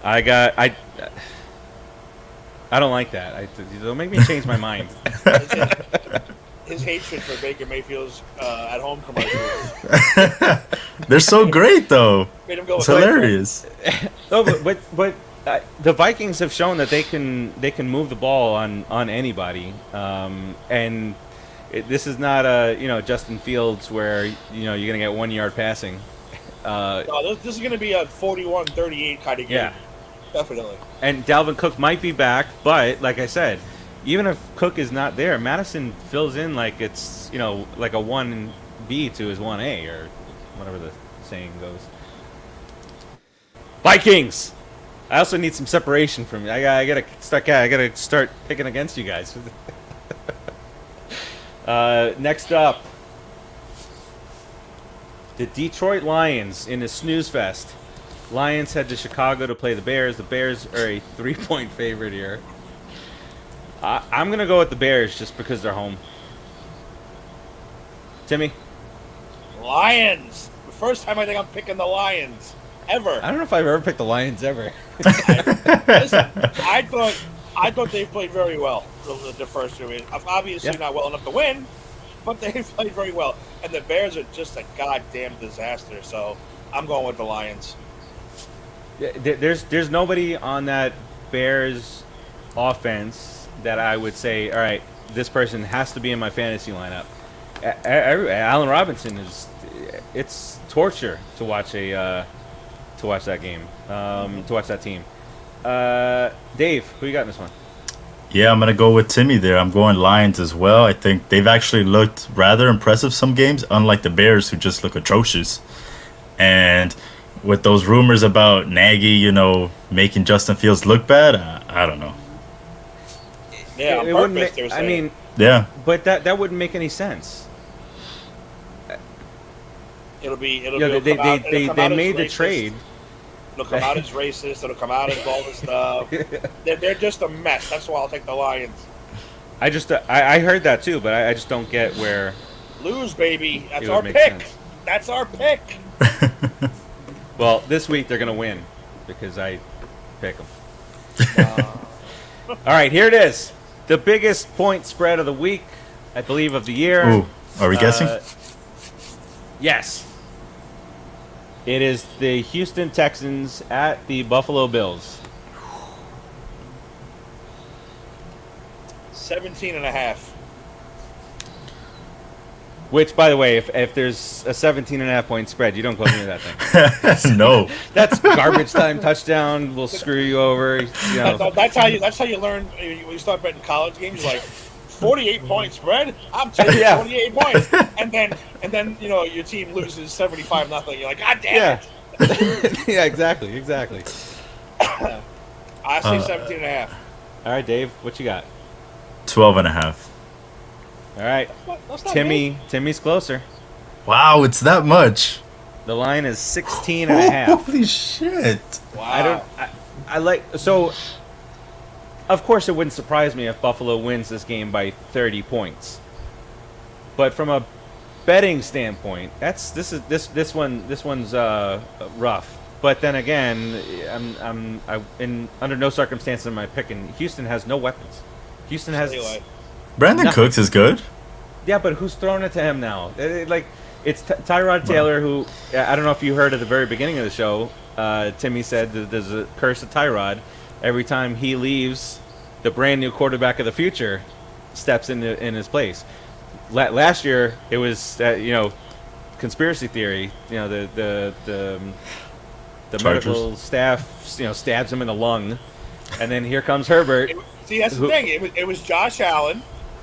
I don't like that. Don't make me change my mind. His hatred for Baker Mayfield's at-home commercials. They're so great, though. Made him go It's with hilarious. No, but the Vikings have shown that they can move the ball on anybody, and this is not a Justin Fields where you're gonna get 1 yard passing. No, this is gonna be a 41-38 kind of game. Yeah, definitely. And Dalvin Cook might be back, but like I said, even if Cook is not there, Madison fills in like it's like a 1B to his 1A or whatever the saying goes. Vikings. I also need some separation from you. I gotta start picking against you guys. Next up, the Detroit Lions in a snooze fest. Lions head to Chicago to play the Bears. The Bears are a 3-point favorite here. I'm gonna go with the Bears just because they're home. Timmy? Lions. The first time I think I'm picking the Lions ever. I don't know if I've ever picked the Lions ever. Listen, I thought they played very well the first 2 weeks. Obviously not well enough to win, but they played very well. And the Bears are just a goddamn disaster. So I'm going with the Lions. There's nobody on that Bears offense that I would say, all right, this person has to be in my fantasy lineup. Allen Robinson it's torture to watch that game, to watch that team. Dave, who you got in this one? Yeah, I'm going to go with Timmy there. I'm going Lions as well. I think they've actually looked rather impressive some games, unlike the Bears, who just look atrocious. And with those rumors about Nagy, making Justin Fields look bad, I don't know. Yeah, it wouldn't make, I mean, yeah, but that wouldn't make any sense. It'll be. They made the trade. It'll come out as racist. It'll come out as all this stuff. They're just a mess. That's why I'll take the Lions. I heard that too, but I just don't get where. Lose, baby. That's our pick. Sense. That's our pick. Well, this week they're gonna win because I pick them. All right, here it is. The biggest point spread of the week, I believe, of the year. Ooh, are we guessing? Yes. It is the Houston Texans at the Buffalo Bills. 17.5. Which, by the way, if there's a 17.5 point spread, you don't go near that thing. No. That's garbage time touchdown. We'll screw you over. That's how you learn when you start betting college games. Like 48 point spread. I'm taking 48 points, and then your team loses 75-0. You're like, God damn it. Yeah, exactly. I say 17.5. All right, Dave, what you got? 12.5. All right, that's not Timmy's closer. Wow, it's that much. The line is 16.5. Holy shit! Wow. I like so. Of course, it wouldn't surprise me if Buffalo wins this game by 30 points. But from a betting standpoint, this one's rough. But then again, I'm under no circumstances am I picking. Houston has no weapons. Houston has. Brandon Cooks is good. Yeah, but who's throwing it to him now? It's Tyrod Taylor, who I don't know if you heard at the very beginning of the show. Timmy said that there's a curse of Tyrod. Every time he leaves, the brand new quarterback of the future steps in his place. Last year, it was conspiracy theory. The medical staff stabs him in the lung, and then here comes Herbert. See, that's the thing. It was Josh Allen.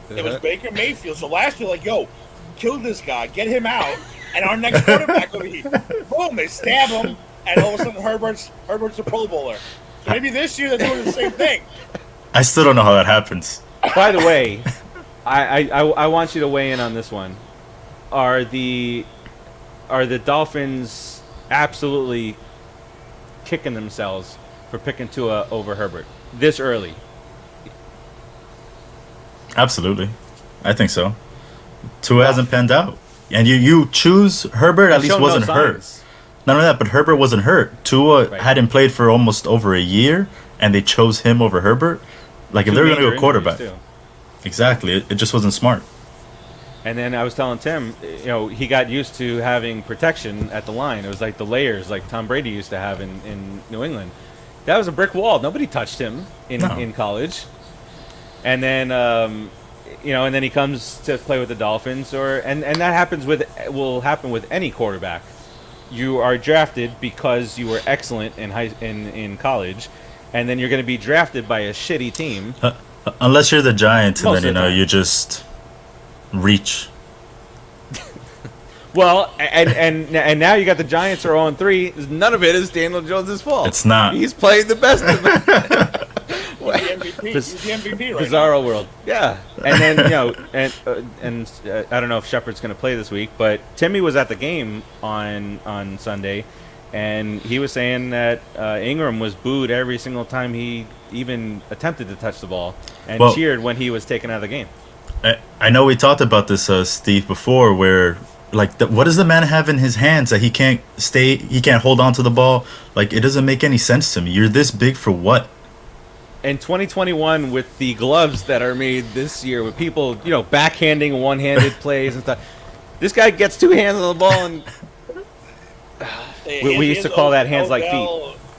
It was Baker Mayfield. So last year, kill this guy, get him out, and our next quarterback will be boom. They stab him, and all of a sudden Herbert's a Pro Bowler. So maybe this year they're doing the same thing. I still don't know how that happens. By the way, I want you to weigh in on this one. Are the Dolphins absolutely kicking themselves for picking Tua over Herbert this early? Absolutely. I think so. Tua hasn't panned out. And you choose Herbert, at least wasn't hurt. Not only that, but Herbert wasn't hurt. Tua hadn't played for almost over a year, and they chose him over Herbert. Like, if they were going to go quarterback. Exactly. It just wasn't smart. And then I was telling Tim, he got used to having protection at the line. It was like the layers like Tom Brady used to have in New England. That was a brick wall. Nobody touched him in college. And then, and then he comes to play with the Dolphins, and that will happen with any quarterback. You are drafted because you were excellent in college, and then you're going to be drafted by a shitty team. Unless you're the Giants, and then you just reach. Well, and now you got the Giants are 0-3. None of it is Daniel Jones' fault. It's not. He's played the best of it. He's the MVP right Bizarro now. world. Yeah. And then, and I don't know if Shepard's going to play this week, but Timmy was at the game on Sunday, and he was saying that Ingram was booed every single time he even attempted to touch the ball and cheered when he was taken out of the game. I know we talked about this, Steve, before, where like what does the man have in his hands that he can't hold on to the ball? Like it doesn't make any sense to me. You're this big for what? In 2021, with the gloves that are made this year, with people, backhanding one-handed plays and stuff, this guy gets two hands on the ball, and we used to call that hands like feet.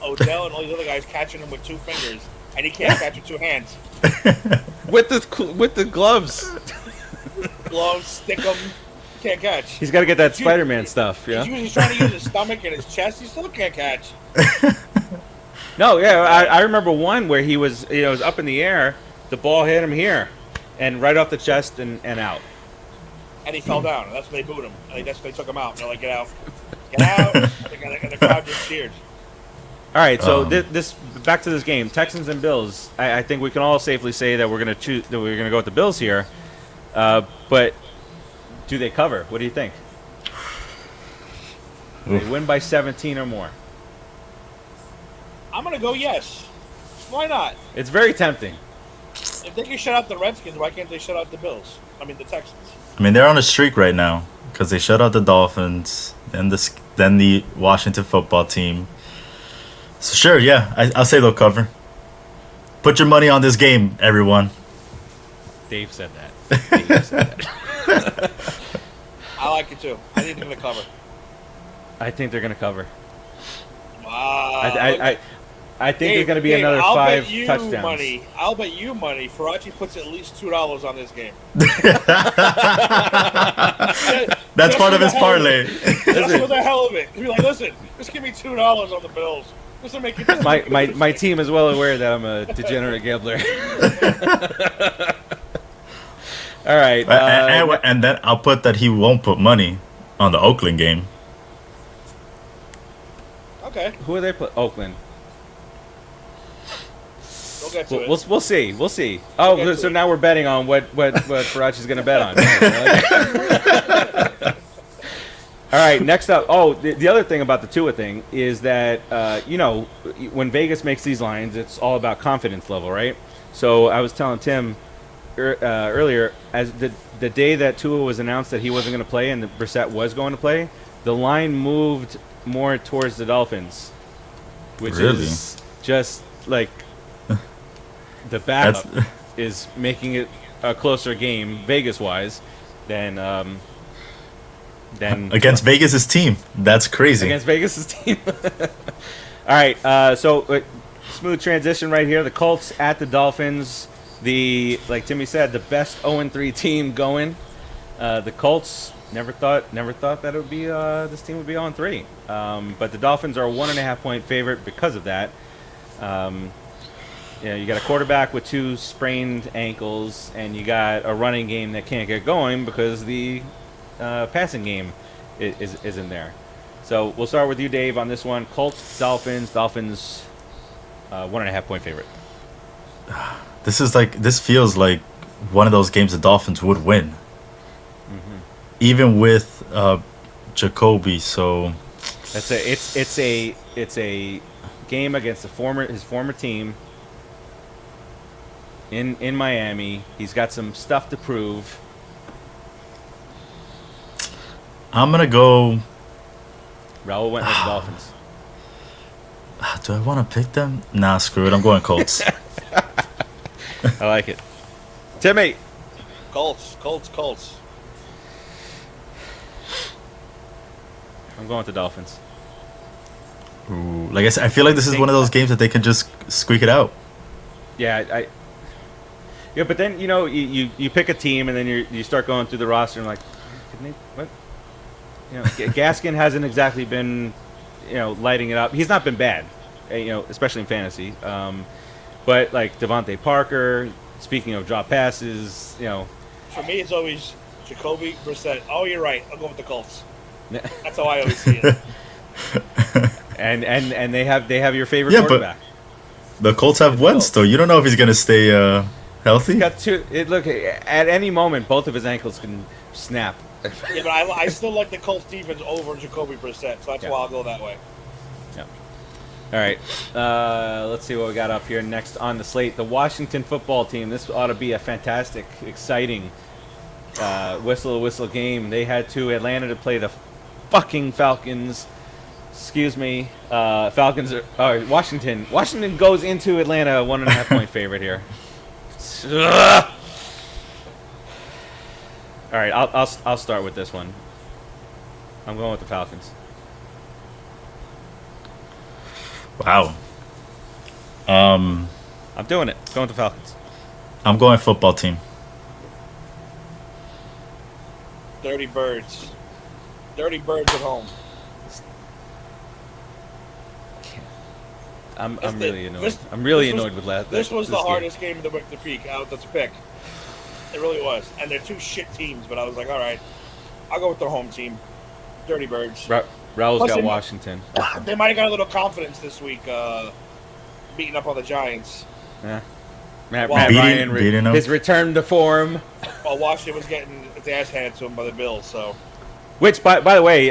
Odell and all these other guys catching him with two fingers, and he can't catch with two hands. With the gloves. Gloves, stick them, can't catch. He's got to get that Spider-Man stuff, yeah? He's trying to use his stomach and his chest. He still can't catch. No, yeah, I remember one where he was, it was up in the air, the ball hit him here, and right off the chest and out. And he fell down, and that's when they booed him. And that's when they took him out. And they're like, get out. Get out. And the crowd just cheered. All right, so this back to this game, Texans and Bills. I think we can all safely say that we're going to go with the Bills here. But do they cover? What do you think? Do they win by 17 or more? I'm going to go yes. Why not? It's very tempting. If they can shut out the Redskins, why can't they shut out the Bills? I mean, the Texans. I mean, they're on a streak right now because they shut out the Dolphins and then the Washington football team. So sure, yeah, I'll say they'll cover. Put your money on this game, everyone. Dave said that. I like it too. I think they're going to cover. I think they're going to cover. Wow. I think there's going to be another I'll 5 bet you touchdowns. Money. I'll bet you money. Farace puts at least $2 on this game. That's part of his parlay. Just for the hell of it. He'll be like, listen, just give me $2 on the Bills. Just to make it. My team is well aware that I'm a degenerate gambler. All right. And then I'll put that he won't put money on the Oakland game. Okay. Who are they put? Oakland. We'll get to it. We'll see. We'll see. Oh, so now we're betting on what Farace is going to bet on. All right, next up. Oh, the other thing about the Tua thing is that, when Vegas makes these lines, it's all about confidence level, right? So I was telling Tim earlier, as the day that Tua was announced that he wasn't going to play and Brissett was going to play, the line moved more towards the Dolphins, which is just like the backup is making it a closer game Vegas-wise than against Vegas's team. That's crazy. Against Vegas's team. All right, so smooth transition right here. The Colts at the Dolphins. Like Timmy said, the best 0-3 team going. The Colts never thought that it would be this team would be 0-3. But the Dolphins are a 1.5 point favorite because of that. You got a quarterback with 2 sprained ankles, and you got a running game that can't get going because the passing game is in there. So we'll start with you, Dave, on this one. Colts, Dolphins. Dolphins, 1.5 point favorite. This feels like one of those games the Dolphins would win, even with Jacoby. So it's a game against his former team in Miami. He's got some stuff to prove. I'm gonna go. Raul went with the Dolphins. Do I want to pick them? Nah, screw it. I'm going Colts. I like it. Timmy. Colts. I'm going with the Dolphins. Ooh, like I said, I feel like this is one of those games that they can just squeak it out. Yeah, but then you pick a team and then you start going through the roster and like, what? Gaskin hasn't exactly been, lighting it up. He's not been bad, especially in fantasy. But like Devontae Parker, speaking of drop passes, For me, it's always Jacoby Brissett. Oh, you're right. I'll go with the Colts. That's how I always see it. and they have your favorite quarterback. But the Colts have Wentz, though. You don't know if he's gonna stay healthy. Got two. Look, at any moment, both of his ankles can snap. Yeah, but I still like the Colts defense over Jacoby Brissett, so that's why I'll go that way. Yeah. All right. Let's see what we got up here next on the slate. The Washington football team. This ought to be a fantastic, exciting whistle game. They had to Atlanta to play the fucking Falcons. Excuse me. Falcons are Washington. Washington goes into Atlanta 1.5 point favorite here. Ugh. All right, I'll start with this one. I'm going with the Falcons. Wow. I'm doing it. Going with the Falcons. I'm going football team. Dirty Birds. Dirty Birds at home. I'm really annoyed. I'm really annoyed with that. This was the game. hardest game of the week to pick. To pick. It really was. And they're two shit teams, but I was like, all right, I'll go with the home team. Dirty Birds. Raul's Plus, got Washington. They might have got a little confidence this week, beating up on the Giants. Yeah. Matt Beating Ryan, up. his return to form. While Washington was getting its ass handed to him by the Bills, so. Which, by the way,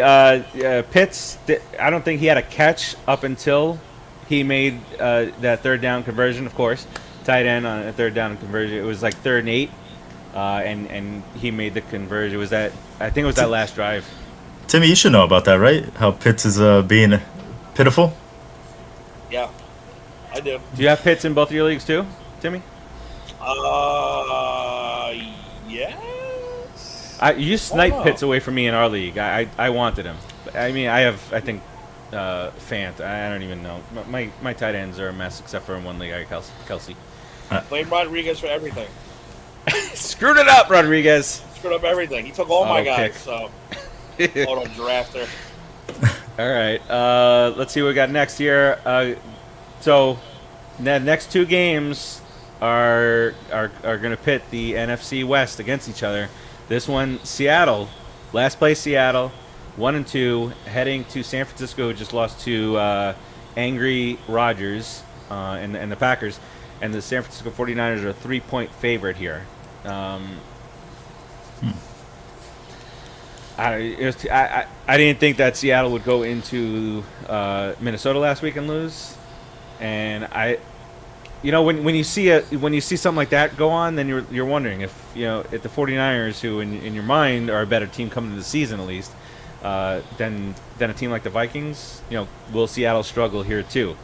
Pitts, I don't think he had a catch up until he made that third down conversion, of course. Tight end on a third down conversion. It was like 3rd and 8, and he made the conversion. I think it was that last drive. Timmy, you should know about that, right? How Pitts is being pitiful? Yeah, I do. Do you have Pitts in both of your leagues too, Timmy? Yes. You sniped Pitts away from me in our league. I wanted him. I mean, I think Fant. I don't even know. My tight ends are a mess except for in one league. I got Kelsey. Blame Rodriguez for everything. Screwed it up, Rodriguez. Screwed up everything. He took all my guys. Pick. So auto drafter. All right. Let's see what we got next here. So the next 2 games are going to pit the NFC West against each other. This one, Seattle, last place Seattle, 1-2, heading to San Francisco, who just lost to angry Rodgers and the Packers. And the San Francisco 49ers are a 3-point favorite here. I didn't think that Seattle would go into Minnesota last week and lose. And when you see something like that go on, then you're wondering if the 49ers, who in your mind are a better team coming into the season at least, than a team like the Vikings, will Seattle struggle here too?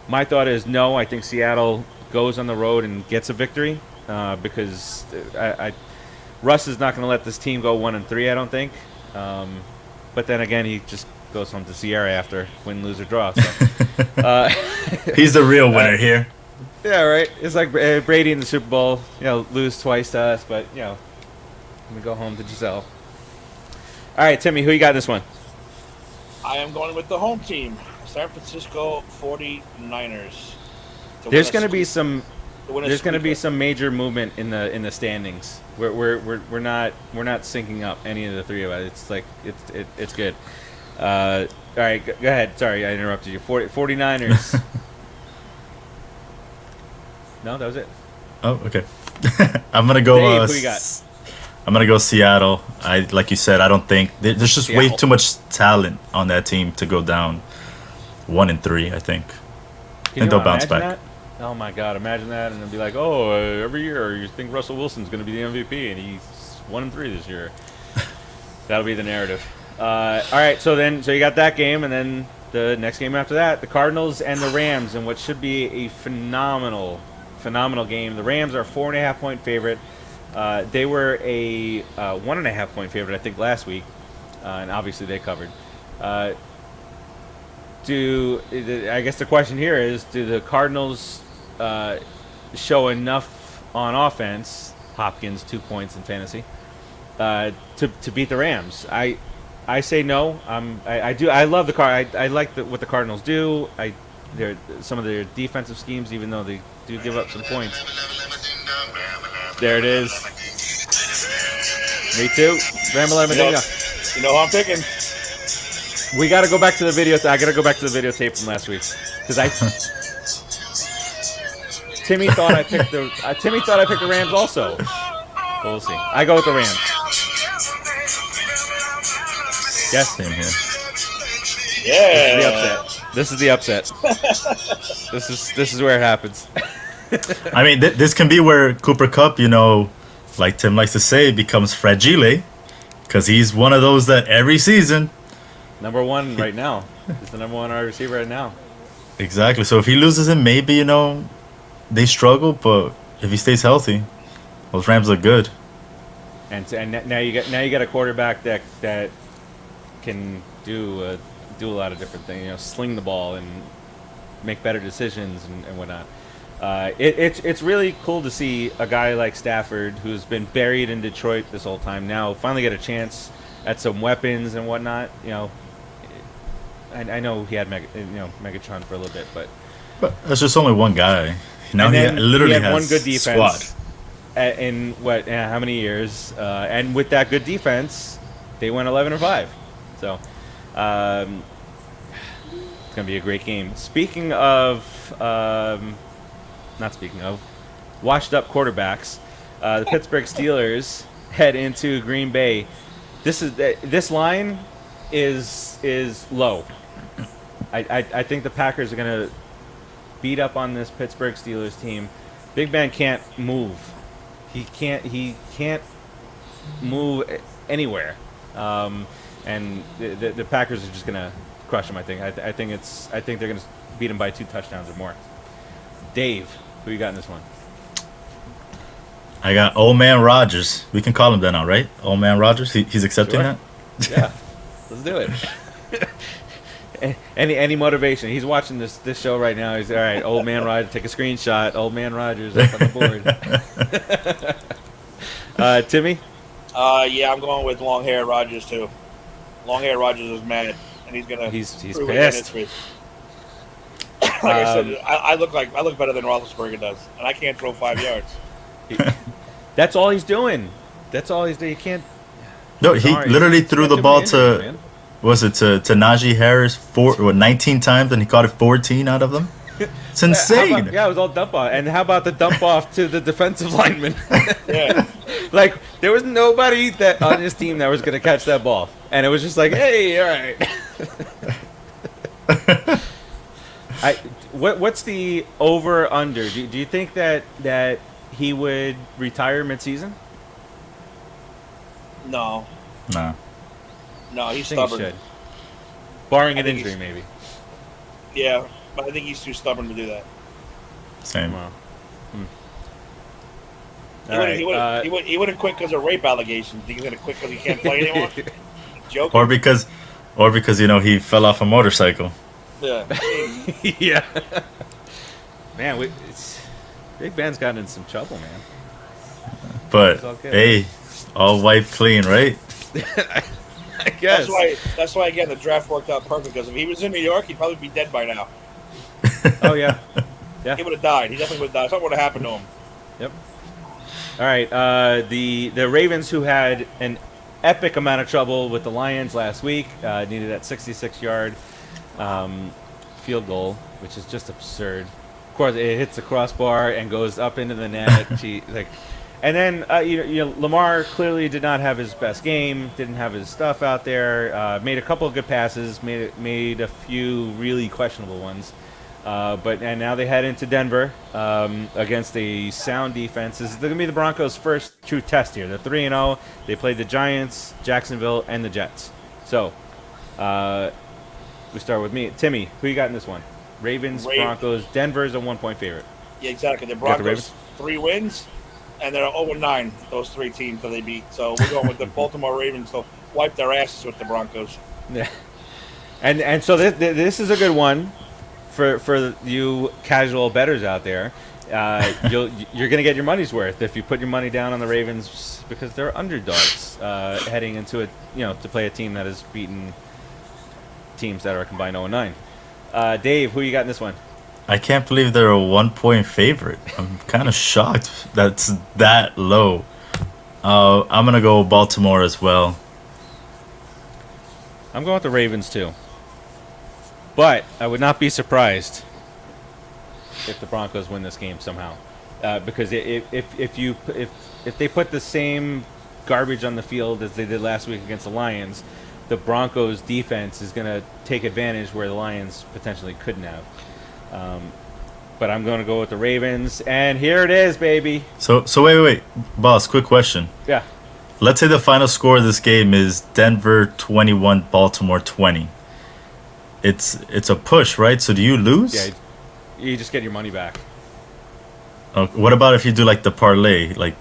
My thought is no. I think Seattle goes on the road and gets a victory because Russ is not going to let this team go 1-3. I don't think. But then again, he just goes home to Sierra after win, lose, or draw. So. He's the real winner here. Yeah, right. It's like Brady in the Super Bowl. Lose twice to us, but I'm gonna go home to Giselle. All right, Timmy, who you got in this one? I am going with the home team, San Francisco 49ers. There's going to be some. There's going to be some major movement in the standings. We're not syncing up any of the three of us. It's like it's good. All right, go ahead. Sorry, I interrupted you. 49ers. No, that was it. Oh, okay. I'm gonna go. Dave, who you got? I'm gonna go Seattle. Like you said, I don't think there's just way too much talent on that team to go down 1-3. I think, and they'll bounce back. That? Oh my God! Imagine that, and it'll be like, oh, every year you think Russell Wilson's going to be the MVP, and he's 1-3 this year. That'll be the narrative. All right, so you got that game, and then the next game after that, the Cardinals and the Rams, in what should be a phenomenal game. The Rams are a 4.5 point favorite. They were a 1.5 point favorite, I think, last week, and obviously they covered. I guess the question here is, do the Cardinals show enough on offense, Hopkins 2 points in fantasy, to beat the Rams? I say no. I love the I like what the Cardinals do. Some of their defensive schemes, even though they do give up some points. There it is. Me too. You know who I'm picking. We got to go back to the video. I got to go back to the videotape from last week because Timmy thought I picked the Rams also. But we'll see. I go with the Rams. Yes, Same here. Yeah. This is the upset. This is where it happens. I mean, this can be where Cooper Kupp, like Tim likes to say, becomes fragile, because he's one of those that every season. Number one right now. He's the number one wide receiver right now. Exactly. So if he loses him, maybe, they struggle, but if he stays healthy, those Rams look good. And now you got a quarterback that can do a lot of different things. Sling the ball and make better decisions and whatnot. It's really cool to see a guy like Stafford, who's been buried in Detroit this whole time, now finally get a chance at some weapons and whatnot. I know he had Megatron for a little bit, but that's just only one guy. Now he literally had has one good defense squad. in how many years? And with that good defense, they went 11-5. So it's gonna be a great game. Speaking of, washed up quarterbacks, the Pittsburgh Steelers head into Green Bay. This line is low. I think the Packers are gonna beat up on this Pittsburgh Steelers team. Big Ben can't move. He can't move anywhere. And the Packers are just gonna crush him. I think they're gonna beat him by 2 touchdowns or more. Dave, who you got in this one? I got Old Man Rogers. We can call him that now, right? Old Man Rogers. He's accepting Sure. that. Yeah, let's do it. Any motivation? He's watching this show right now. He's all right. Old Man Rogers, take a screenshot. Old Man Rogers up on the board. Timmy? Yeah, I'm going with long hair Rogers too. Long hair Rogers is mad, and he's gonna. He's prove it again pissed. this week. Like I said, I look better than Roethlisberger does, and I can't throw 5 yards. That's all he's doing. That's all he's doing. You can't. No, he literally threw the ball to Najee Harris 19 times, and he caught it 14 out of them. It's insane. It was all dump off. And how about the dump off to the defensive lineman? Yeah. Like, there was nobody that on his team that was going to catch that ball. And it was just like, hey, all right. What's the over-under? Do you think that he would retire midseason? No, Nah. he's I think he stubborn. should. Barring an think injury, he's- maybe. Yeah, but I think he's too stubborn to do that. Same. Wow. He wouldn't quit because of rape allegations. He's gonna quit because he can't play anymore. Joking. Or because he fell off a motorcycle. Yeah. Yeah. Man, Big Ben's gotten in some trouble, man. But It's all good. hey, all wiped clean, right? I guess. That's why again the draft worked out perfect. Because if he was in New York, he'd probably be dead by now. Oh, yeah. Yeah. He would have died. He definitely would have died. Something would have happened to him. Yep. All right. The Ravens, who had an epic amount of trouble with the Lions last week, needed that 66-yard field goal, which is just absurd. Of course, it hits the crossbar and goes up into the net. And then Lamar clearly did not have his best game. Didn't have his stuff out there. Made a couple of good passes. Made a few really questionable ones. And now they head into Denver against a sound defense. This is going to be the Broncos' first true test here. They're 3-0. They played the Giants, Jacksonville, and the Jets. So we start with me. Timmy, who you got in this one? Ravens. Broncos. Denver's a 1-point favorite. Yeah, exactly. The got the Broncos Ravens? 3 wins, and they're 0-9. Those 3 teams that they beat. So we're going with the Baltimore Ravens. They'll wipe their asses with the Broncos. Yeah. And so this is a good one for you casual bettors out there. You're going to get your money's worth if you put your money down on the Ravens because they're underdogs heading into it, to play a team that has beaten teams that are combined 0-9. Dave, who you got in this one? I can't believe they're a 1-point favorite. I'm kind of shocked that's that low. I'm gonna go Baltimore as well. I'm going with the Ravens too. But I would not be surprised if the Broncos win this game somehow, because if they put the same garbage on the field as they did last week against the Lions, the Broncos defense is going to take advantage where the Lions potentially couldn't have. but I'm going to go with the Ravens. And here it is, baby. So wait, boss. Quick question. Yeah. Let's say the final score of this game is Denver 21, Baltimore 20. It's a push, right? So do you lose? Yeah. You just get your money back. What about if you do like the parlay? Like,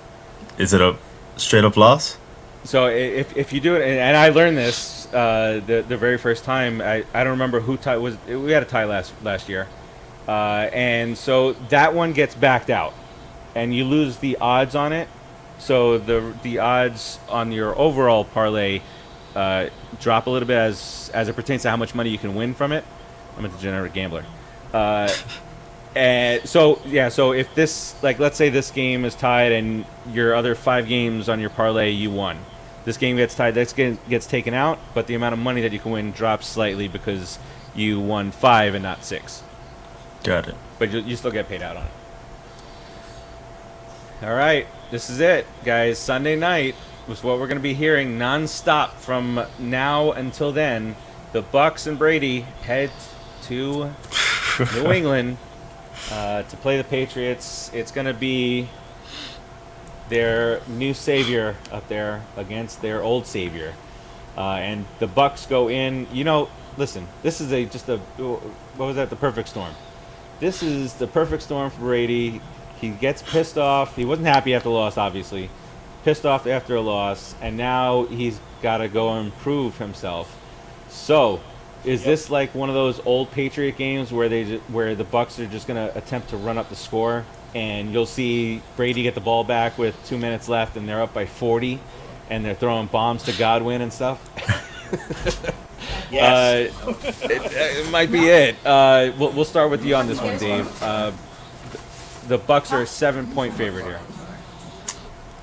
is it a straight up loss? So if you do it, and I learned this the very first time. I don't remember who tie was. We had a tie last year, and so that one gets backed out, and you lose the odds on it. So the odds on your overall parlay drop a little bit as it pertains to how much money you can win from it. I'm a degenerate gambler. And so if this, like, let's say this game is tied and your other 5 games on your parlay you won, this game gets tied, this game gets taken out, but the amount of money that you can win drops slightly because you won 5 and not 6. Got it. But you still get paid out on it. All right, this is it, guys. Sunday night was what we're going to be hearing nonstop from now until then. The Bucks and Brady head to New England to play the Patriots. It's going to be their new savior up there against their old savior. And the Bucks go in. Listen, this is the perfect storm. This is the perfect storm for Brady. He gets pissed off. He wasn't happy after the loss, obviously. Pissed off after a loss, and now he's got to go and prove himself. So, is this like one of those old Patriot games where the Bucks are just going to attempt to run up the score, and you'll see Brady get the ball back with 2 minutes left, and they're up by 40, and they're throwing bombs to Godwin and stuff? Yes. It might be it. We'll start with you on this one, Dave. The Bucks are a 7-point favorite here.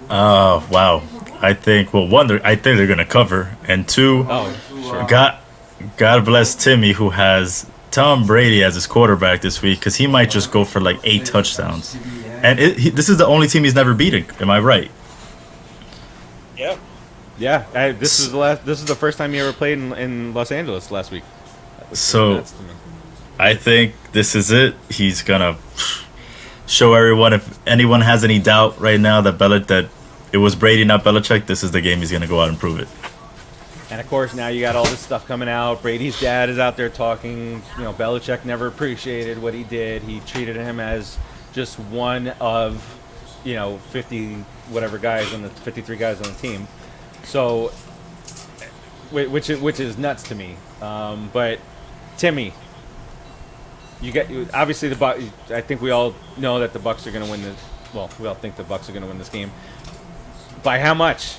Oh, wow. I think they're going to cover. And 2, sure. God bless Timmy, who has Tom Brady as his quarterback this week, because he might just go for like 8 touchdowns. And this is the only team he's never beaten. Am I right? Yeah. Yeah. This is the first time he ever played in Los Angeles last week. So I think this is it. He's going to show everyone, if anyone has any doubt right now that it was Brady, not Belichick, this is the game he's going to go out and prove it. And, of course, now you got all this stuff coming out. Brady's dad is out there talking. Belichick never appreciated what he did. He treated him as just one of, 50 whatever guys 53 guys on the team. So, which is nuts to me. But, Timmy, obviously the Bucks. I think we all know that the Bucks are going to win this. Well, we all think the Bucks are going to win this game. By how much?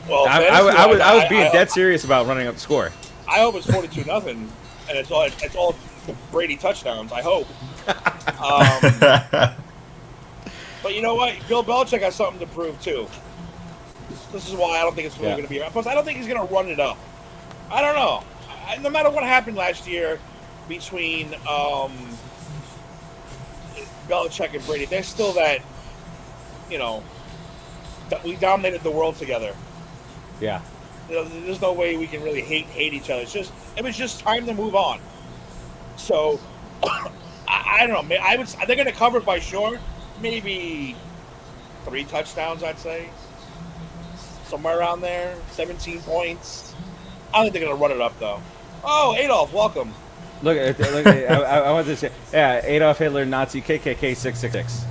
Well, I was being dead serious about running up the score. I hope it's 42-0, and it's all Brady touchdowns. I hope. But you know what? Bill Belichick has something to prove too. This is why I don't think it's really going to be. Plus, I don't think he's going to run it up. I don't know. No matter what happened last year between Belichick and Brady, there's still that. That we dominated the world together. Yeah. There's no way we can really hate each other. It was just time to move on. So I don't know. They're going to cover it by sure. Maybe 3 touchdowns, I'd say. Somewhere around there. 17 points. I don't think they're going to run it up though. Oh, Adolf, welcome. Look, I wanted to say, Adolf Hitler, Nazi, KKK, 666.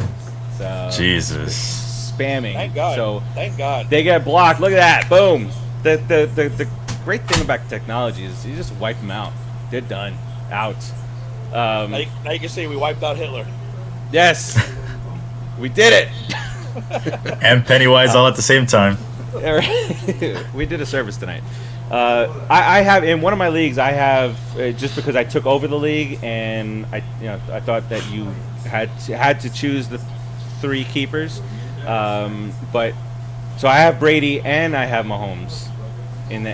So, Jesus. Spamming. Thank God. So thank God. They get blocked. Look at that. Boom. The great thing about technology is you just wipe them out. They're done. Out. Now you can say we wiped out Hitler. Yes. We did it. And Pennywise all at the same time. We did a service tonight. I have in one of my leagues. I have just because I took over the league, and I thought that you had to choose the 3 keepers. But so I have Brady and I have Mahomes in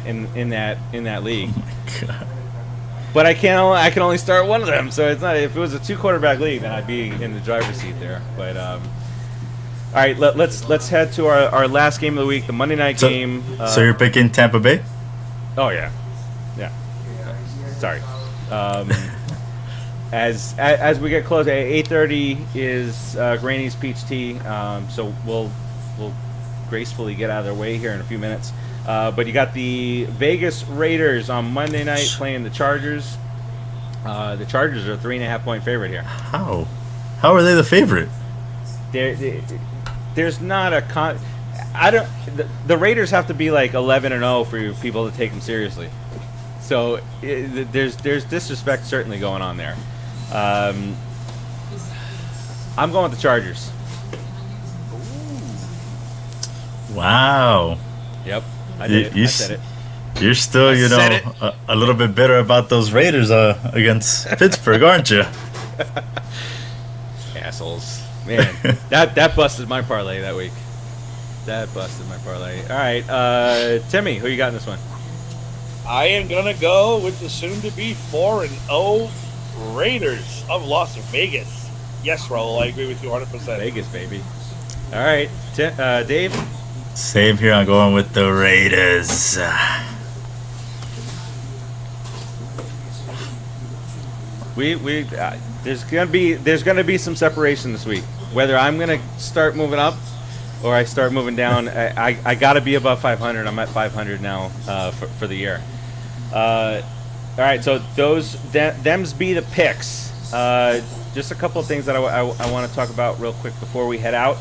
that league. Oh my God. But I can only start one of them. So it's not. If it was a 2-quarterback league, then I'd be in the driver's seat there. But all right, let's head to our last game of the week, the Monday night game. So you're picking Tampa Bay? Oh yeah. Sorry. as we get close, 8:30 is Granny's Peach Tea. So we'll gracefully get out of their way here in a few minutes. But you got the Vegas Raiders on Monday night playing the Chargers. The Chargers are a 3.5-point favorite here. How are they the favorite? There's not a the Raiders have to be like 11-0 for people to take them seriously. So there's disrespect certainly going on there. I'm going with the Chargers. Wow. Yep, I did it. I said it. You're still, a little bit bitter about those Raiders against Pittsburgh, aren't you? Assholes. Man, that busted my parlay that week. That busted my parlay. All right, Timmy, who you got in this one? I am going to go with the soon-to-be 4-0 Raiders of Las Vegas. Yes, Raul, I agree with you 100%. Vegas, baby. All right, Dave? Same here. I'm going with the Raiders. There's gonna be some separation this week. Whether I'm gonna start moving up or I start moving down, I gotta be above 500. I'm at 500 now for the year. All right, so them's be the picks. Just a couple of things that I want to talk about real quick before we head out.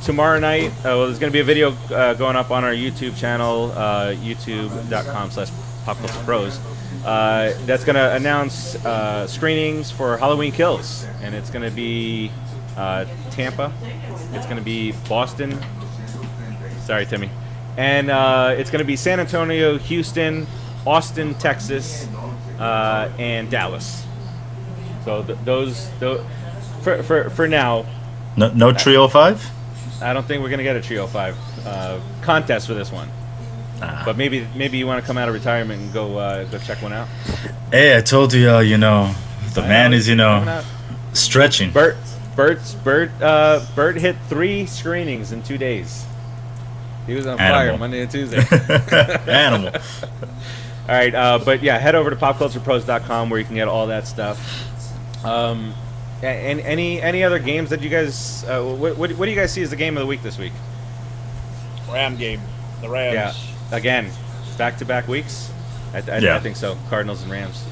Tomorrow night, there's going to be a video going up on our YouTube channel, youtube.com/PopCulturePros. That's going to announce screenings for Halloween Kills, and it's going to be Tampa. It's going to be Boston. Sorry, Timmy. And it's going to be San Antonio, Houston, Austin, Texas, and Dallas. So those for now. No trio 5. I don't think we're gonna get a trio 5 contest for this one. But maybe you want to come out of retirement and go check one out. Hey, I told you, the man is stretching. Bert hit 3 screenings in 2 days. He was on fire Monday and Tuesday. Animal. All right, but yeah, head over to popculturepros.com where you can get all that stuff. And any other games that you guys? What do you guys see as the game of the week this week? Ram game, the Rams. Yeah, again, back-to-back weeks. I think so. Cardinals and Rams.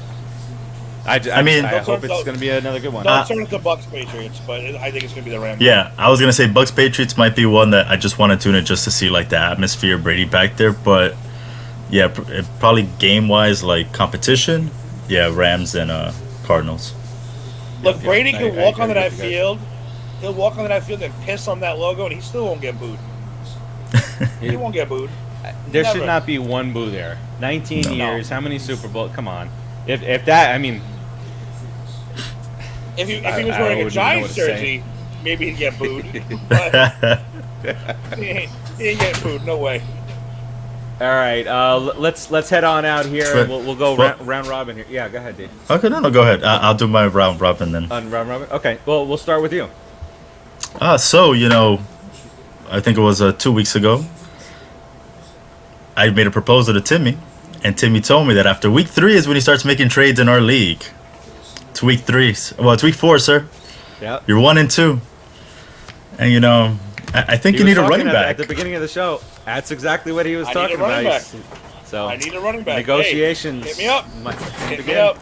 I hope it's going to be another good one. Don't turn it to Bucks Patriots, but I think it's going to be the Rams. Yeah, I was going to say Bucks Patriots might be one that I just want to tune in just to see like the atmosphere, Brady back there. But yeah, probably game-wise, like competition. Yeah, Rams and Cardinals. Look, Brady can walk onto that field. He'll walk onto that field and piss on that logo, and he still won't get booed. He won't get booed. There should not be one boo there. 19 years. How many Super Bowls? Come on. If that, I mean, if he was wearing a Giants jersey, maybe he'd get booed. But he ain't getting booed. No way. All right, let's head on out here. We'll go round robin here. Yeah, go ahead, Dave. Okay, no, go ahead. I'll do my round robin then. On round robin. Okay. Well, we'll start with you. So I think it was 2 weeks ago. I made a proposal to Timmy, and Timmy told me that after week 3 is when he starts making trades in our league. It's week 3. Well, it's week 4, sir. Yeah. You're 1 and 2, and I think you need a running back. At the beginning of the show, that's exactly what he was talking about. So I need a running back. Negotiations. Hey, hit me up. Hit me up.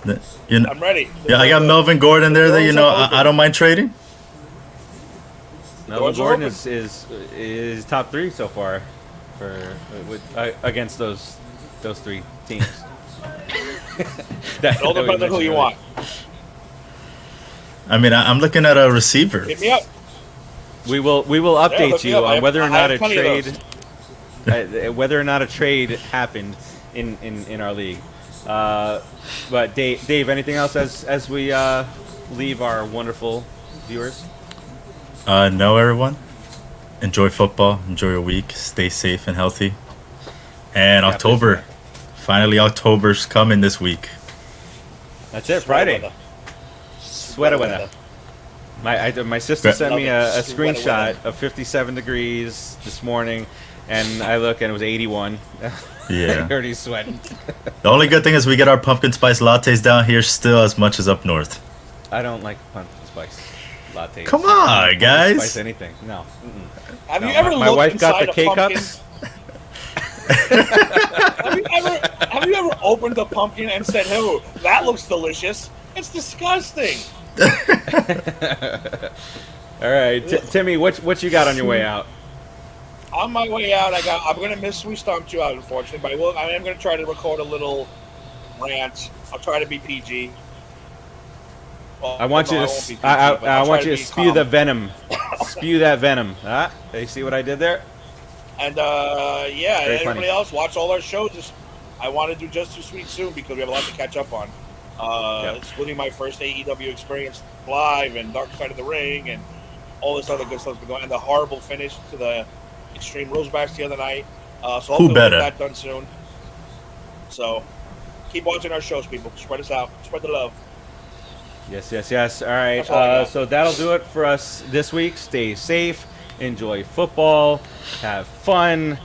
I'm ready. Yeah, I got Melvin Gordon there that I don't mind trading. Melvin Gordon is top 3 so far against those 3 teams. It all depends on who you want. I mean, I'm looking at a receiver. Hit me up. We will update you on whether or not a trade happened in our league. But Dave, anything else as we leave our wonderful viewers? No, everyone. Enjoy football. Enjoy your week. Stay safe and healthy. And October, finally, October's coming this week. That's it. Friday. Sweater weather. My sister sent me a screenshot of 57 degrees this morning, and I look and it was 81. Yeah. I heard he's sweating. The only good thing is we get our pumpkin spice lattes down here still as much as up north. I don't like pumpkin spice lattes. Come on, I don't like pumpkin guys. Spice anything? No. Mm-mm. Have No, you ever my looked wife got inside the a pumpkin? K-cups. Have you ever opened a pumpkin and said, "Oh, that looks delicious"? It's disgusting. All right, Timmy, what you got on your way out? On my way out, I'm gonna miss We Stomped You Out, unfortunately, but I am gonna try to record a little rant. I'll try to be PG. Well, I want you no, to won't be PG, I but I'll try want you to be spew calm. the venom. Spew that venom. Ah, you see what I did there? And yeah, and Very everybody funny. else, watch all our shows. I want to do Just Too Sweet soon because we have a lot to catch up on, Yep. including my first AEW experience live and Dark Side of the Ring and all this other good stuff's been going on. And the horrible finish to the Extreme Rules match the other night. So hopefully we'll better? get that done soon. So keep watching our shows, people. Spread us out. Spread the love. Yes. All right. That's all I got. So that'll do it for us this week. Stay safe. Enjoy football. Have fun.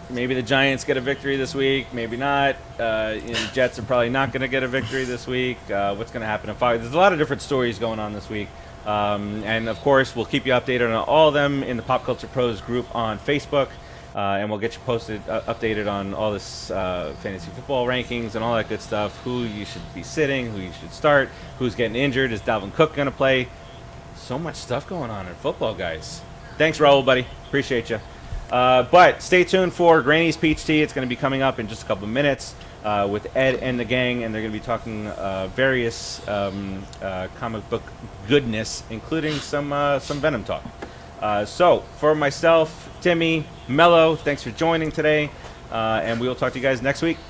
Maybe the Giants get a victory this week. Maybe not. The Jets are probably not going to get a victory this week. What's going to happen in 5? There's a lot of different stories going on this week. And, of course, we'll keep you updated on all of them in the Pop Culture Pros group on Facebook. And we'll get you updated on all this fantasy football rankings and all that good stuff. Who you should be sitting, who you should start, who's getting injured. Is Dalvin Cook going to play? So much stuff going on in football, guys. Thanks, Raul, buddy. Appreciate you. But stay tuned for Granny's Peach Tea. It's going to be coming up in just a couple of minutes with Ed and the gang, and they're going to be talking various comic book goodness, including some Venom talk. So, for myself, Timmy, Mello, thanks for joining today, and we will talk to you guys next week. Peace.